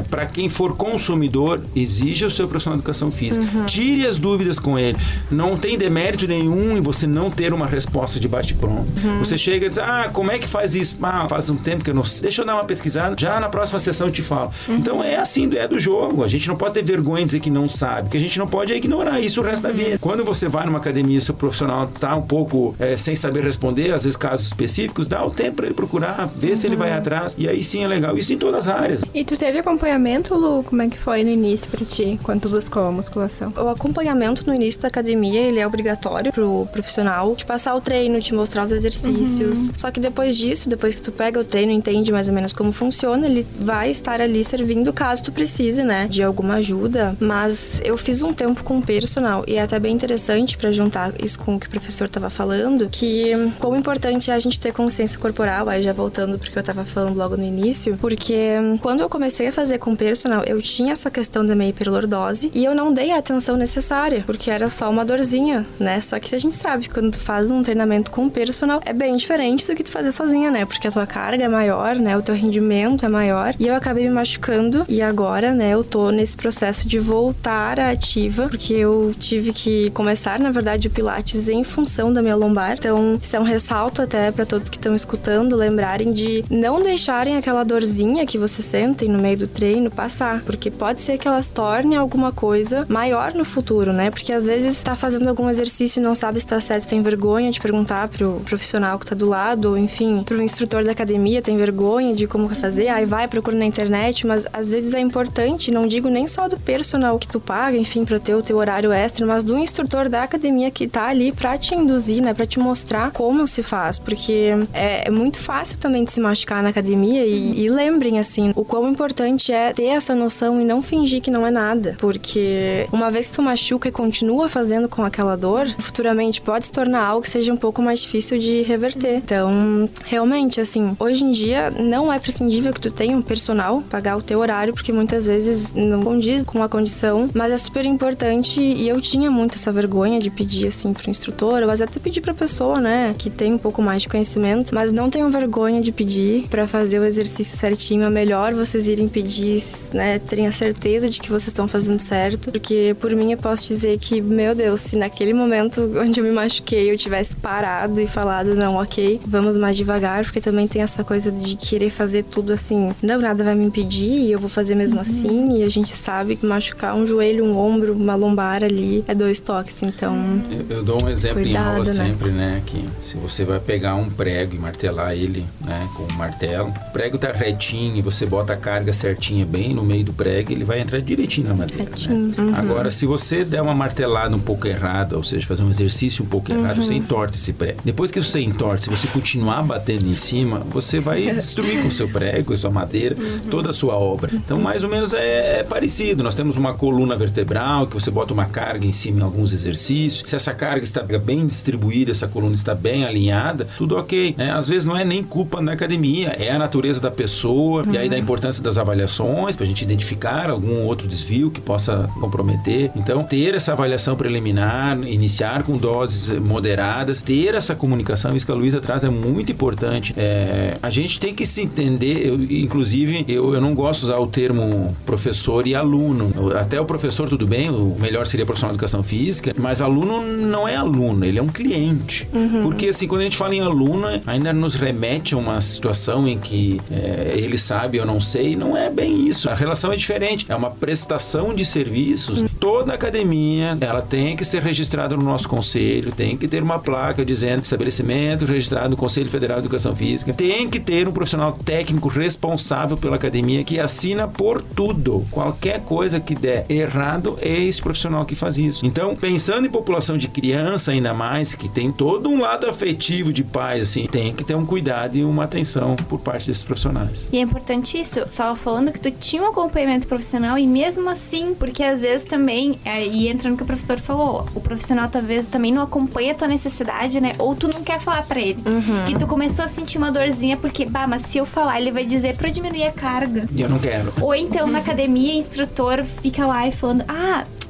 para quem for consumidor, exija o seu profissional de educação física. Tire as dúvidas com ele. Não tem demérito nenhum em você não ter uma resposta de bate-pronto. Você chega e diz, como é que faz isso? Faz um tempo que eu não sei. Deixa eu dar uma pesquisada, já na próxima sessão eu te falo. Então é assim, é do jogo. A gente não pode ter vergonha de dizer que não sabe. O que a gente não pode é ignorar isso o resto da vida. Quando você vai numa academia e seu profissional tá um pouco sem saber responder, às vezes casos específicos, dá o tempo para ele procurar, ver se ele vai atrás. E aí sim é legal. Isso em todas as áreas. E tu teve acompanhamento, Lu? Como é que foi no início pra ti, quando tu buscou a musculação? O acompanhamento no início da academia, ele é obrigatório pro profissional. Te passar o treino, te mostrar os exercícios. Só que depois disso, depois que tu pega o treino, entende mais ou menos como funciona, ele vai estar ali servindo caso tu precise, né, de alguma ajuda. Mas eu fiz um tempo com o personal e é até bem interessante pra juntar isso com o que o professor tava falando, que quão importante é a gente ter consciência corporal, aí já voltando porque eu tava falando logo no início, porque quando eu comecei a fazer com personal, eu tinha essa questão da minha hiperlordose e eu não dei a atenção necessária, porque era só uma dorzinha, né? Só que a gente sabe que quando tu faz um treinamento com personal, é bem diferente do que tu fazer sozinha, né? Porque a tua carga é maior, né? O teu rendimento é maior. E eu acabei me machucando e agora, né, eu tô nesse processo de voltar à ativa, porque eu tive que começar, na verdade, o Pilates em função da minha lombar. Então, isso é um ressalto até pra todos que estão escutando, lembrarem de não deixarem aquela dorzinha que vocês sentem no meio do treino passar, porque pode ser que elas tornem alguma coisa maior no futuro, né? Porque às vezes tá fazendo algum exercício e não sabe se tá certo, tem vergonha de perguntar pro profissional que tá do lado, ou enfim, pro instrutor da academia, tem vergonha de como fazer, aí vai, procura na internet, mas às vezes é importante, não digo nem só do personal que tu paga, enfim, pra ter o teu horário extra, mas do instrutor da academia que tá ali pra te induzir, né, pra te mostrar como se faz, porque é muito fácil também de se machucar na academia e lembrem, assim, o quão importante é ter essa noção e não fingir que não é nada, porque uma vez que tu machuca e continua fazendo com aquela dor, futuramente pode se tornar algo que seja um pouco mais difícil de reverter. Então, realmente, assim, hoje em dia não é prescindível que tu tenha um personal, pagar o teu horário, porque muitas vezes não condiz com a condição, mas é super importante e eu tinha muito essa vergonha de pedir, assim, pro instrutor, ou até pedir pra pessoa, né, que tem um pouco mais de conhecimento, mas não tenham vergonha de pedir pra fazer o exercício certinho. É melhor vocês irem pedir, né, terem a certeza de que vocês estão fazendo certo, porque por mim eu posso dizer que, meu Deus, se naquele momento onde eu me machuquei eu tivesse parado e falado, não, ok, vamos mais devagar, porque também tem essa coisa de querer fazer tudo assim, não, nada vai me impedir e eu vou fazer mesmo assim, e a gente sabe que machucar um joelho, um ombro, uma lombar ali é 2 toques, então... Eu dou um exemplo cuidado, em aula, né? sempre, né, que se você vai pegar um prego e martelar ele, né, com um martelo, o prego tá retinho e você bota a carga certinha bem no meio do prego, ele vai entrar direitinho na madeira, Retinho. né? Agora, se você der uma martelada um pouco errada, ou seja, fazer um exercício um pouco errado, você entorta esse prego. Depois que você entorta, se você continuar batendo em cima, você vai destruir com o seu prego, com a sua madeira, toda a sua obra. Então, mais ou menos é parecido. Nós temos uma coluna vertebral, que você bota uma carga em cima em alguns exercícios. Se essa carga está bem distribuída, essa coluna está bem alinhada, tudo ok, né? Às vezes não é nem culpa da academia, é a natureza da pessoa, e aí da importância das avaliações, pra gente identificar algum outro desvio que possa comprometer. Então, ter essa avaliação preliminar, iniciar com doses moderadas, ter essa comunicação, isso que a Luísa traz é muito importante. A gente tem que se entender, inclusive, eu não gosto de usar o termo professor e aluno. Até o professor, tudo bem, o melhor seria profissional de educação física, mas aluno não é aluno, ele é um cliente. Porque, assim, quando a gente fala em aluno, ainda nos remete a uma situação em que ele sabe, eu não sei, não é bem isso. A relação é diferente, é uma prestação de serviços. Toda academia, ela tem que ser registrada no nosso conselho, tem que ter uma placa dizendo estabelecimento registrado no Conselho Federal de Educação Física, tem que ter um profissional técnico responsável pela academia que assina por tudo. Qualquer coisa que der errado, é esse profissional que faz isso. Então, pensando em população de criança ainda mais, que tem todo um lado afetivo de pais, assim, tem que ter um cuidado e uma atenção por parte desses profissionais. E é importante isso, só falando que tu tinha um acompanhamento profissional e mesmo assim, porque às vezes também, e entra no que o professor falou, o profissional talvez também não acompanha a tua necessidade, né? Ou tu não quer falar pra ele. E tu começou a sentir uma dorzinha porque, mas se eu falar, ele vai dizer pra eu diminuir a carga. E eu não quero. Ou então na academia, o instrutor fica lá e falando,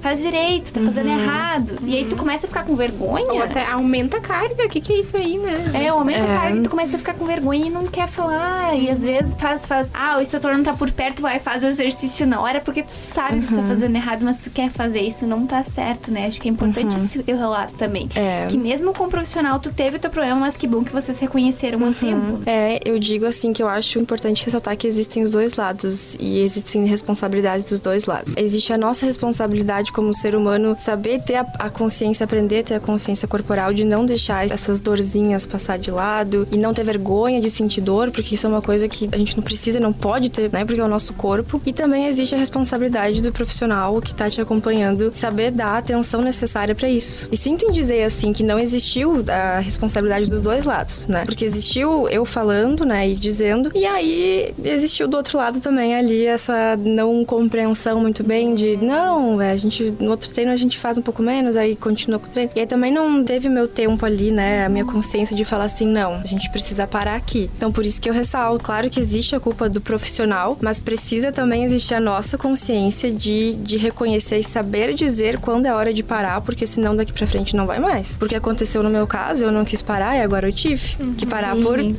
faz direito, tá fazendo errado. E aí tu começa a ficar com vergonha. Ou até aumenta a carga, o que é isso aí, né? Aumenta a carga e tu começa a ficar com vergonha e não quer falar. E às vezes faz, o instrutor não tá por perto, vai fazer o exercício na hora, porque tu sabe que tu tá fazendo errado, mas tu quer fazer isso, não tá certo, né? Acho que é importante esse teu relato também. Que mesmo com o profissional, tu teve o teu problema, mas que bom que vocês reconheceram a tempo. Eu digo assim que eu acho importante ressaltar que existem os dois lados e existem responsabilidades dos dois lados. Existe a nossa responsabilidade como ser humano, saber ter a consciência, aprender a ter a consciência corporal de não deixar essas dorzinhas passar de lado e não ter vergonha de sentir dor, porque isso é uma coisa que a gente não precisa, não pode ter, né? Porque é o nosso corpo. E também existe a responsabilidade do profissional que tá te acompanhando, saber dar a atenção necessária pra isso. E sinto em dizer assim que não existiu a responsabilidade dos dois lados, né? Porque existiu eu falando, né, e dizendo, e aí existiu do outro lado também ali essa não compreensão muito bem de não, a gente no outro treino a gente faz um pouco menos, aí continua com o treino. E aí também não teve meu tempo ali, né, a minha consciência de falar assim, não, a gente precisa parar aqui. Então por isso que eu ressalto, claro que existe a culpa do profissional, mas precisa também existir a nossa consciência de reconhecer e saber dizer quando é hora de parar, porque senão daqui pra frente não vai mais. Porque aconteceu no meu caso, eu não quis parar e agora eu tive que parar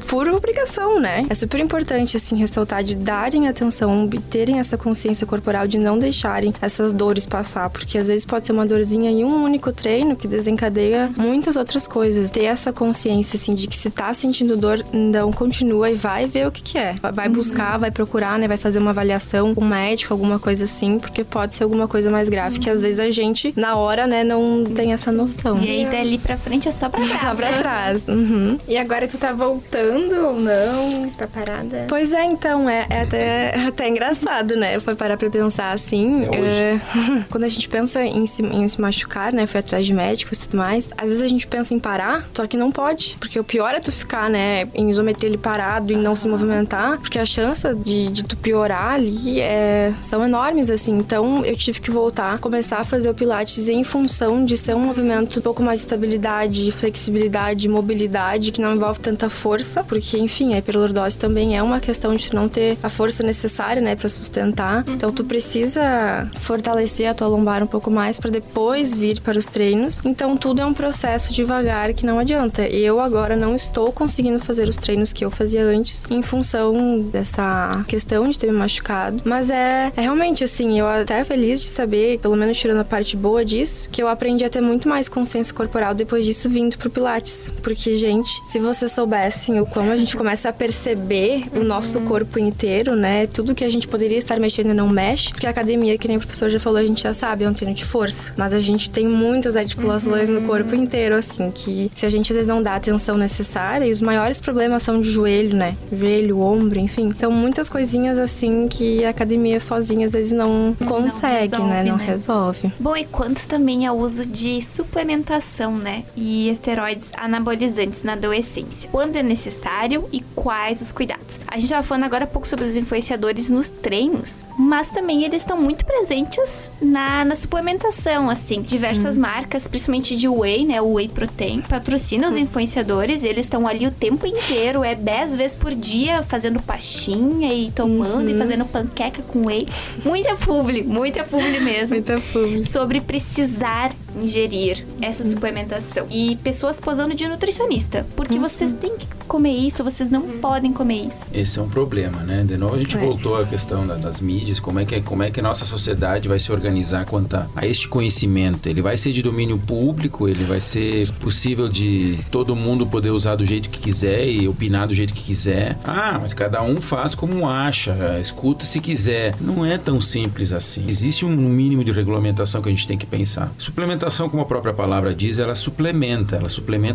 por obrigação, né? É super importante, assim, ressaltar de darem atenção e terem essa consciência corporal de não deixarem essas dores passar, porque às vezes pode ser uma dorzinha em um único treino que desencadeia muitas outras coisas. Ter essa consciência, assim, de que se tá sentindo dor, não continua e vai ver o que é. Vai buscar, vai procurar, né? Vai fazer uma avaliação com um médico, alguma coisa assim, porque pode ser alguma coisa mais grave, que às vezes a gente, na hora, né, não tem essa noção. E aí dali pra frente é só pra trás. Só pra trás. E agora tu tá voltando ou não? Tá parada? Pois é, então, é até engraçado, né? Foi parar pra pensar assim. Quando a gente pensa em se machucar, né? Foi atrás de médicos e tudo mais. Às vezes a gente pensa em parar, só que não pode. Porque o pior é tu ficar, né? Em isometria ali parado e não se movimentar. Porque a chance de tu piorar ali são enormes, assim. Então eu tive que voltar, começar a fazer o Pilates em função de ser um movimento um pouco mais de estabilidade, flexibilidade, mobilidade, que não envolve tanta força. Porque, enfim, a hiperlordose também é uma questão de tu não ter a força necessária, né, pra sustentar. Então tu precisa fortalecer a tua lombar um pouco mais pra depois vir para os treinos. Então tudo é um processo devagar que não adianta. Eu agora não estou conseguindo fazer os treinos que eu fazia antes em função dessa questão de ter me machucado. Mas é realmente assim, eu até feliz de saber, pelo menos tirando a parte boa disso, que eu aprendi a ter muito mais consciência corporal depois disso vindo pro Pilates. Porque, gente, se vocês soubessem o como a gente começa a perceber o nosso corpo inteiro, né? Tudo que a gente poderia estar mexendo não mexe. Porque a academia, que nem o professor já falou, a gente já sabe, é um treino de força. Mas a gente tem muitas articulações no corpo inteiro, assim, que se a gente às vezes não dá a atenção necessária, e os maiores problemas são de joelho, né? Joelho, ombro, enfim. Então, muitas coisinhas assim que a academia sozinha às vezes não consegue, resolve, né? Não resolve. Bom, e quanto também ao uso de suplementação, né? E esteroides anabolizantes na adolescência. Quando é necessário e quais os cuidados? A gente tava falando agora há pouco sobre os influenciadores nos treinos, mas também eles estão muito presentes na suplementação, assim. Diversas marcas, principalmente de whey, né? O whey protein, patrocina os influenciadores. Eles estão ali o tempo inteiro, 10 vezes por dia, fazendo pastinha e tomando e fazendo panqueca com whey. Muita publi mesmo. Muita publi. Sobre precisar ingerir essa suplementação. E pessoas posando de nutricionista. Porque vocês têm que comer isso, vocês não podem comer isso. Esse é um problema, né? De novo a gente voltou à questão das mídias, como é que a nossa sociedade vai se organizar quanto a este conhecimento. Ele vai ser de domínio público, ele vai ser possível de todo mundo poder usar do jeito que quiser e opinar do jeito que quiser. Mas cada um faz como acha, escuta se quiser. Não é tão simples assim. Existe um mínimo de regulamentação que a gente tem que pensar. Suplementação, como a própria palavra diz, ela suplementa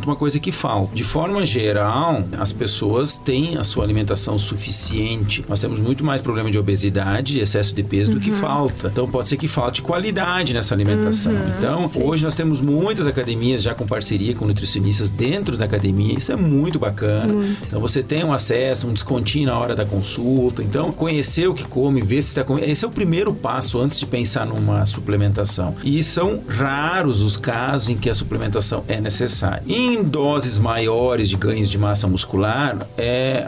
uma coisa que falta. De forma geral, as pessoas têm a sua alimentação suficiente. Nós temos muito mais problema de obesidade e excesso de peso do que falta. Então pode ser que falte qualidade nessa alimentação. Então, hoje nós temos muitas academias já com parceria com nutricionistas dentro da academia. Isso é muito bacana. Então você tem um acesso, um descontinho na hora da consulta. Então, conhecer o que come, ver se está comendo. Esse é o primeiro passo antes de pensar numa suplementação. E são raros raros os casos em que a suplementação é necessária. Em doses maiores de ganhos de massa muscular,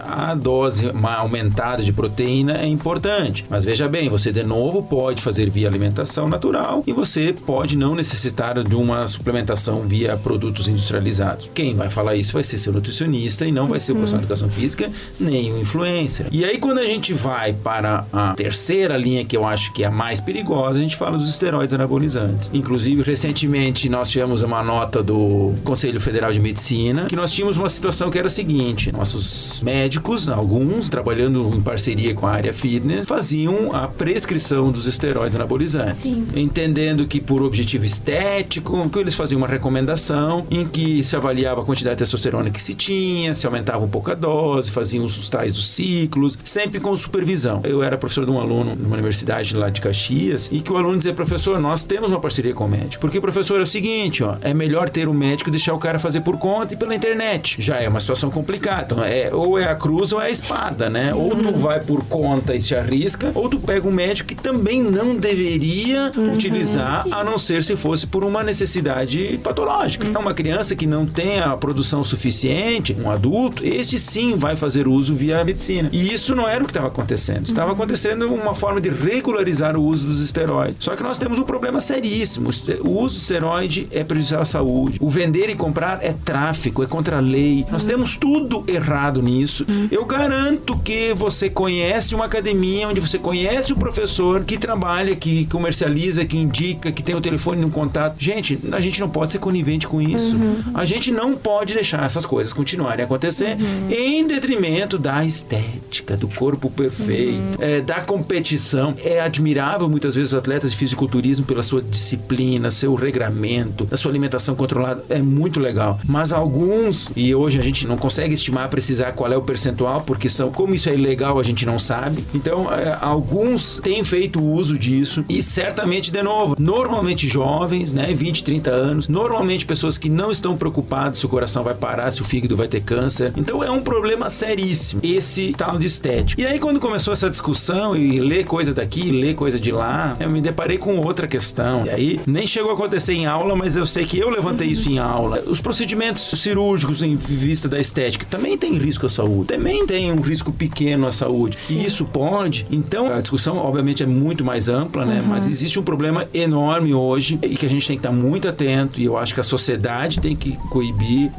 a dose aumentada de proteína é importante. Mas veja bem, você de novo pode fazer via alimentação natural e você pode não necessitar de uma suplementação via produtos industrializados. Quem vai falar isso vai ser seu nutricionista e não vai ser o profissional de educação física, nem o influencer. E aí, quando a gente vai para a terceira linha, que eu acho que é a mais perigosa, a gente fala dos esteroides anabolizantes. Inclusive, recentemente, nós tivemos uma nota do Conselho Federal de Medicina, que nós tínhamos uma situação que era a seguinte: nossos médicos, alguns, trabalhando em parceria com a área fitness, faziam a prescrição dos esteroides anabolizantes. Sim. Entendendo que, por objetivo estético, que eles faziam uma recomendação em que se avaliava a quantidade de testosterona que se tinha, se aumentava um pouco a dose, faziam os tais dos ciclos, sempre com supervisão. Eu era professor de um aluno numa universidade lá de Caxias, e que o aluno dizia: professor, nós temos uma parceria com o médico. Porque, professor, é o seguinte, é melhor ter o médico e deixar o cara fazer por conta e pela internet. Já é uma situação complicada. Então, ou é a cruz ou é a espada, né? Ou tu vai por conta e se arrisca, ou tu pega um médico que também não deveria utilizar, a não ser se fosse por uma necessidade patológica. Uma criança que não tem a produção suficiente, um adulto, este sim vai fazer uso via medicina. E isso não era o que estava acontecendo. Estava acontecendo uma forma de regularizar o uso dos esteroides. Só que nós temos um problema seríssimo. O uso de esteroide é prejudicial à saúde. O vender e comprar é tráfico, é contra a lei. Nós temos tudo errado nisso. Eu garanto que você conhece uma academia onde você conhece o professor que trabalha, que comercializa, que indica, que tem o telefone no contato. Gente, a gente não pode ser conivente com isso. A gente não pode deixar essas coisas continuarem a acontecer em detrimento da estética, do corpo perfeito, da competição. É admirável muitas vezes os atletas de fisiculturismo pela sua disciplina, seu regramento, a sua alimentação controlada. É muito legal. Mas alguns, e hoje a gente não consegue estimar, precisar qual é o percentual, porque como isso é ilegal, a gente não sabe. Então, alguns têm feito uso disso e certamente, de novo, normalmente jovens, né, 20, 30 anos, normalmente pessoas que não estão preocupadas se o coração vai parar, se o fígado vai ter câncer. Então, é um problema seríssimo, esse tal de estético. E aí, quando começou essa discussão e ler coisa daqui, ler coisa de lá, eu me deparei com outra questão. E aí, nem chegou a acontecer em aula, mas eu sei que eu levantei isso em aula. Os procedimentos cirúrgicos em vista da estética também tem risco à saúde, também tem um risco pequeno à saúde. Sim. E isso pode. Então, a discussão, obviamente, é muito mais ampla, né? Mas existe um problema enorme hoje e que a gente tem que estar muito atento, e eu acho que a sociedade tem que coibir,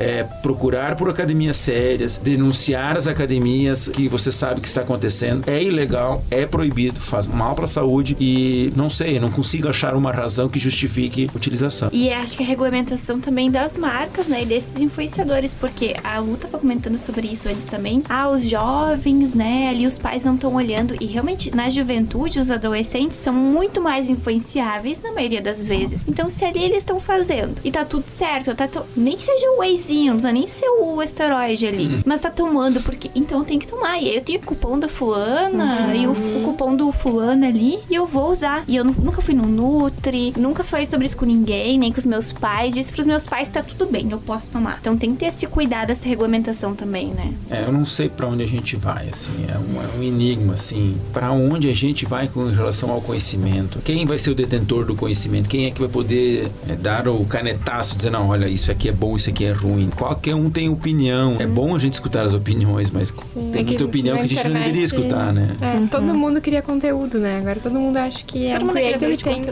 procurar por academias sérias, denunciar as academias que você sabe que está acontecendo. É ilegal, é proibido, faz mal para a saúde e não consigo achar uma razão que justifique a utilização. E acho que a regulamentação também das marcas, né, e desses influenciadores, porque a Lu estava comentando sobre isso antes também. Os jovens, né, ali os pais não estão olhando, e realmente na juventude os adolescentes são muito mais influenciáveis na maioria das vezes. Então, se ali eles estão fazendo e tá tudo certo, nem seja o wheyzinho, não precisa nem ser o esteroide ali, mas tá tomando, porque então tem que tomar. E aí eu tenho o cupom da fulana e o cupom do fulano ali, e eu vou usar. E eu nunca fui no Nutri, nunca falei sobre isso com ninguém, nem com os meus pais. Disse pros meus pais, tá tudo bem, eu posso tomar. Então tem que ter esse cuidado, essa regulamentação também, né? Eu não sei pra onde a gente vai, assim, é um enigma, assim, pra onde a gente vai com relação ao conhecimento. Quem vai ser o detentor do conhecimento? Quem é que vai poder dar o canetaço, dizendo, não, olha, isso aqui é bom, isso aqui é ruim. Qualquer um tem opinião. É bom a gente escutar as opiniões, mas tem muita opinião que a gente não deveria escutar, né? Todo mundo cria conteúdo, né? Agora todo mundo acha que é um creator e tem...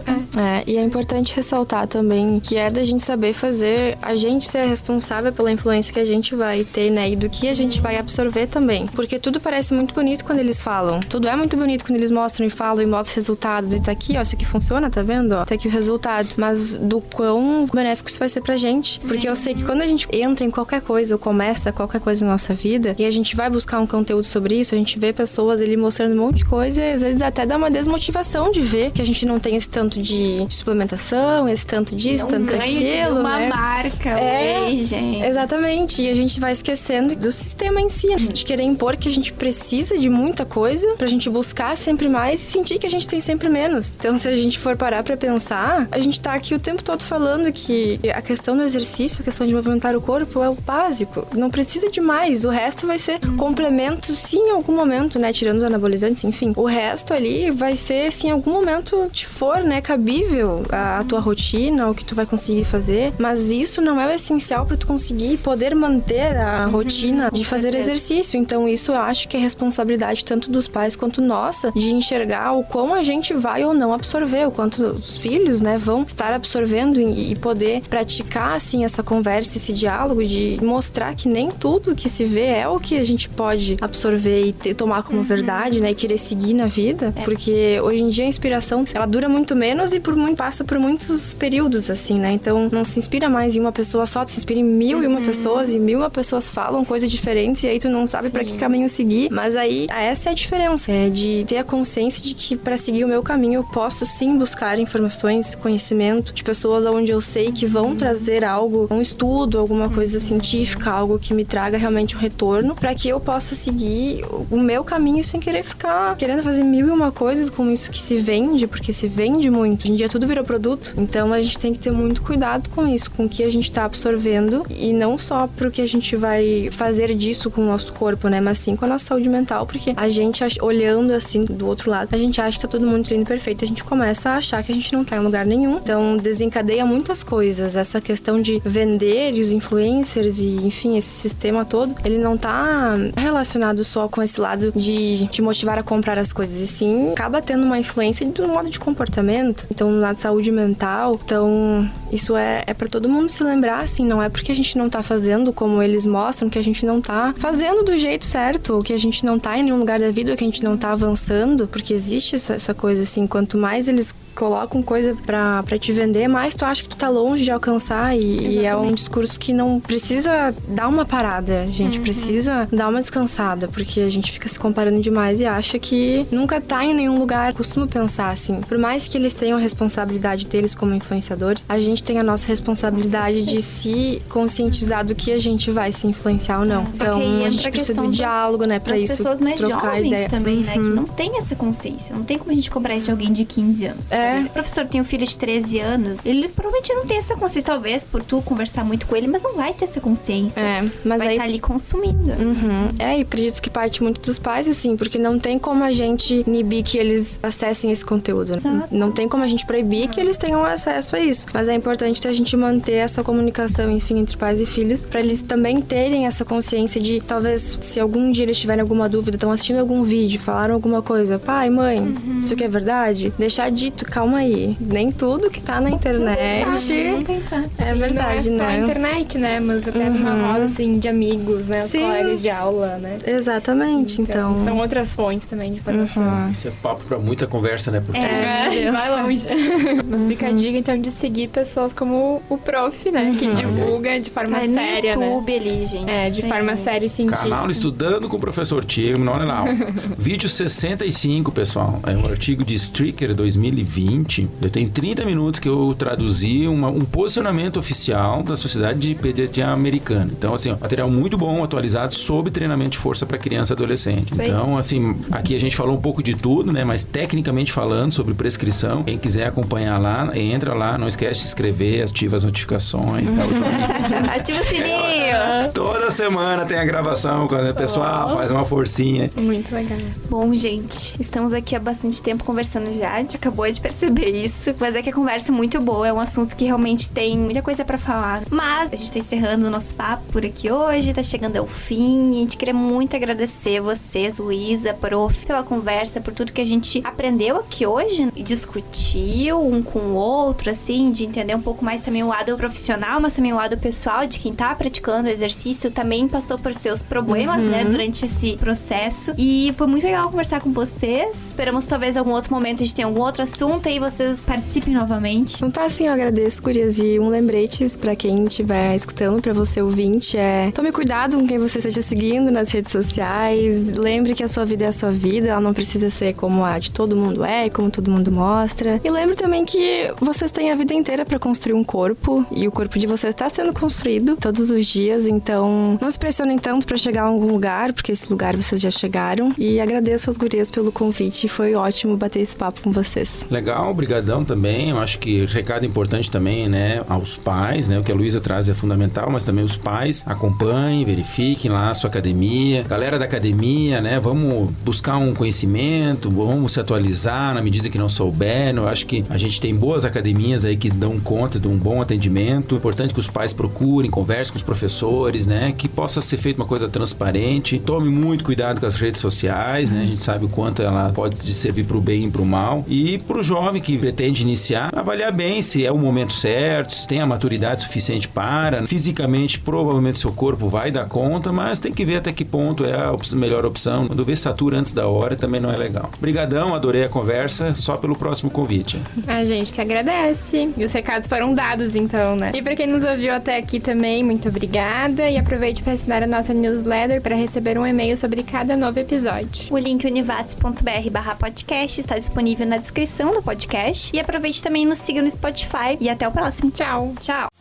E é importante ressaltar também que é da gente saber fazer, a gente ser responsável pela influência que a gente vai ter, né? E do que a gente vai absorver também. Porque tudo parece muito bonito quando eles falam. Tudo é muito bonito quando eles mostram e falam e mostram resultados. E tá aqui, ó, isso aqui funciona, tá vendo? Ó, tá aqui o resultado. Mas do quão benéfico isso vai ser pra gente. Porque eu sei que quando a gente entra em qualquer coisa ou começa qualquer coisa na nossa vida e a gente vai buscar um conteúdo sobre isso, a gente vê pessoas ali mostrando um monte de coisa e às vezes até dá uma desmotivação de ver que a gente não tem esse tanto de suplementação, esse tanto disso, tanto daquilo, uma né? marca, gente. Exatamente. E a gente vai esquecendo do sistema em si, de querer impor que a gente precisa de muita coisa pra gente buscar sempre mais e sentir que a gente tem sempre menos. Então, se a gente for parar pra pensar, a gente tá aqui o tempo todo falando que a questão do exercício, a questão de movimentar o corpo é o básico. Não precisa de mais. O resto vai ser complemento, sim, em algum momento, né? Tirando os anabolizantes, enfim. O resto ali vai ser, se em algum momento te for, né, cabível a tua rotina, rotina, o que tu vai conseguir fazer, mas isso não é o essencial para tu conseguir poder manter a rotina de fazer exercício. Então isso eu acho que é responsabilidade tanto dos pais quanto nossa, de enxergar o quão a gente vai ou não absorver, o quanto os filhos, né, vão estar absorvendo e poder praticar, assim, essa conversa, esse diálogo, de mostrar que nem tudo que se vê é o que a gente pode absorver e tomar como verdade, né, e querer seguir na vida, porque hoje em dia a inspiração, ela dura muito menos e passa por muitos períodos, assim, né, então não se inspira mais em uma pessoa só, tu se inspira em 1001 pessoas, e 1001 pessoas falam coisas diferentes, e aí tu não sabe pra que caminho seguir, mas aí essa é a diferença, é de ter a consciência de que pra seguir o meu caminho eu posso sim buscar informações, conhecimento de pessoas onde eu sei que vão trazer algo, um estudo, alguma coisa científica, algo que me traga realmente um retorno, pra que eu possa seguir o meu caminho sem querer ficar querendo fazer 1001 coisas com isso que se vende, porque se vende muito. Hoje em dia tudo virou produto, então a gente tem que ter muito cuidado com isso, com o que a gente tá absorvendo, e não só pro que a gente vai fazer disso com o nosso corpo, né, mas sim com a nossa saúde mental, porque a gente, olhando assim do outro lado, a gente acha que tá todo mundo lindo e perfeito, a gente começa a achar que a gente não tá em lugar nenhum, então desencadeia muitas coisas. Essa questão de vender e os influencers e, enfim, esse sistema todo, ele não tá relacionado só com esse lado de te motivar a comprar as coisas, e sim acaba tendo uma influência do modo de comportamento, então na saúde mental. Então isso é pra todo mundo se lembrar, assim, não é porque a gente não tá fazendo como eles mostram que a gente não tá fazendo do jeito certo, ou que a gente não tá em nenhum lugar da vida, ou que a gente não tá avançando, porque existe essa coisa, assim, quanto mais eles colocam coisa pra te vender, mais tu acha que tu tá longe de alcançar, e é um discurso que não precisa dar uma parada, a gente precisa dar uma descansada, porque a gente fica se comparando demais e acha que nunca tá em nenhum lugar. Eu costumo pensar assim, por mais que eles tenham a responsabilidade deles como influenciadores, a gente tem a nossa responsabilidade de se conscientizar do que a gente vai se influenciar ou não. Então a gente precisa do diálogo, né, pra isso, pessoas mais trocar jovens ideia também, né, que não tem essa consciência, não tem como a gente cobrar isso de alguém de 15 anos. O professor tem um filho de 13 anos, ele provavelmente não tem essa consciência, talvez por tu conversar muito com ele, mas não vai ter essa consciência. Mas vai aí estar ali consumindo. E acredito que parte muito dos pais, assim, porque não tem como a gente inibir que eles acessem esse conteúdo. Não tem como a gente proibir que eles tenham acesso a isso. Mas é importante a gente manter essa comunicação, enfim, entre pais e filhos, pra eles também terem essa consciência de, talvez, se algum dia eles tiverem alguma dúvida, estão assistindo algum vídeo, falaram alguma coisa, pai, mãe, isso aqui é verdade? Deixar dito, calma aí, nem tudo que tá na internet é verdade, não é só né? a internet, né? Mas até numa roda, assim, de amigos, né? Os colegas de aula, né? Exatamente, então... São outras fontes também de informação. Isso é papo pra muita conversa, né? Porque vai longe. Mas fica a dica, então, de seguir pessoas como o prof, né? Que divulga de forma séria, no né? YouTube ali, gente. De forma séria e científica. Canal Estudando com o Professor Tigman, olha lá. Vídeo 65, pessoal. É um artigo de Stricker 2020. Eu tenho 30 minutos que eu traduzi um posicionamento oficial da Sociedade de Pediatria Americana. Então, assim, material muito bom, atualizado sobre treinamento de força para criança e adolescente. Então, assim, aqui a gente falou um pouco de tudo, né? Mas tecnicamente falando sobre prescrição, quem quiser acompanhar lá, entra lá, não esquece de se inscrever, ativa as notificações. Ativa o sininho! Toda semana tem a gravação, quando o pessoal faz uma forcinha. Muito legal. Bom, gente, estamos aqui há bastante tempo conversando já, a gente acabou de perceber isso, mas é que a conversa é muito boa, é um assunto que realmente tem muita coisa pra falar. Mas a gente tá encerrando o nosso papo por aqui hoje, tá chegando ao fim, e a gente queria muito agradecer vocês, Luísa, prof, pela conversa, por tudo que a gente aprendeu aqui hoje e discutiu um com o outro, assim, de entender um pouco mais também o lado profissional, mas também o lado pessoal de quem tá praticando o exercício, também passou por seus problemas, né, durante esse processo. E foi muito legal conversar com vocês. Esperamos talvez em algum outro momento a gente tenha algum outro assunto e vocês participem novamente. Então tá, assim, eu agradeço, gurias, e um lembrete pra quem estiver escutando, pra você ouvinte, tome cuidado com quem você esteja seguindo nas redes sociais, lembre que a sua vida é a sua vida, ela não precisa ser como a de todo mundo é, como todo mundo mostra. E lembre também que vocês têm a vida inteira pra construir um corpo, e o corpo de vocês tá sendo construído todos os dias, então não se pressionem tanto pra chegar a algum lugar, porque esse lugar vocês já chegaram. E agradeço às gurias pelo convite, foi ótimo bater esse papo com vocês. Legal. legal, brigadão também. Eu acho que recado importante também, né, aos pais, né? O que a Luísa traz é fundamental, mas também os pais acompanhem, verifiquem lá a sua academia. Galera da academia, né? Vamos buscar um conhecimento, vamos se atualizar na medida que não souber. Eu acho que a gente tem boas academias aí que dão conta de um bom atendimento. Importante que os pais procurem, conversem com os professores, né? Que possa ser feita uma coisa transparente. Tome muito cuidado com as redes sociais, né? A gente sabe o quanto ela pode servir para o bem e para o mal. E para o jovem que pretende iniciar, avaliar bem se é o momento certo, se tem a maturidade suficiente para. Fisicamente, provavelmente seu corpo vai dar conta, mas tem que ver até que ponto é a melhor opção. Quando vê satura antes da hora também não é legal. Obrigadão, adorei a conversa, só pelo próximo convite. A gente que agradece. E os recados foram dados, então, né? E pra quem nos ouviu até aqui também, muito obrigada. E aproveite para assinar a nossa newsletter para receber um e-mail sobre cada novo episódio. O link univates.br/podcast está disponível na descrição do podcast. E aproveite também e nos siga no Spotify. E até o próximo. Tchau. Tchau.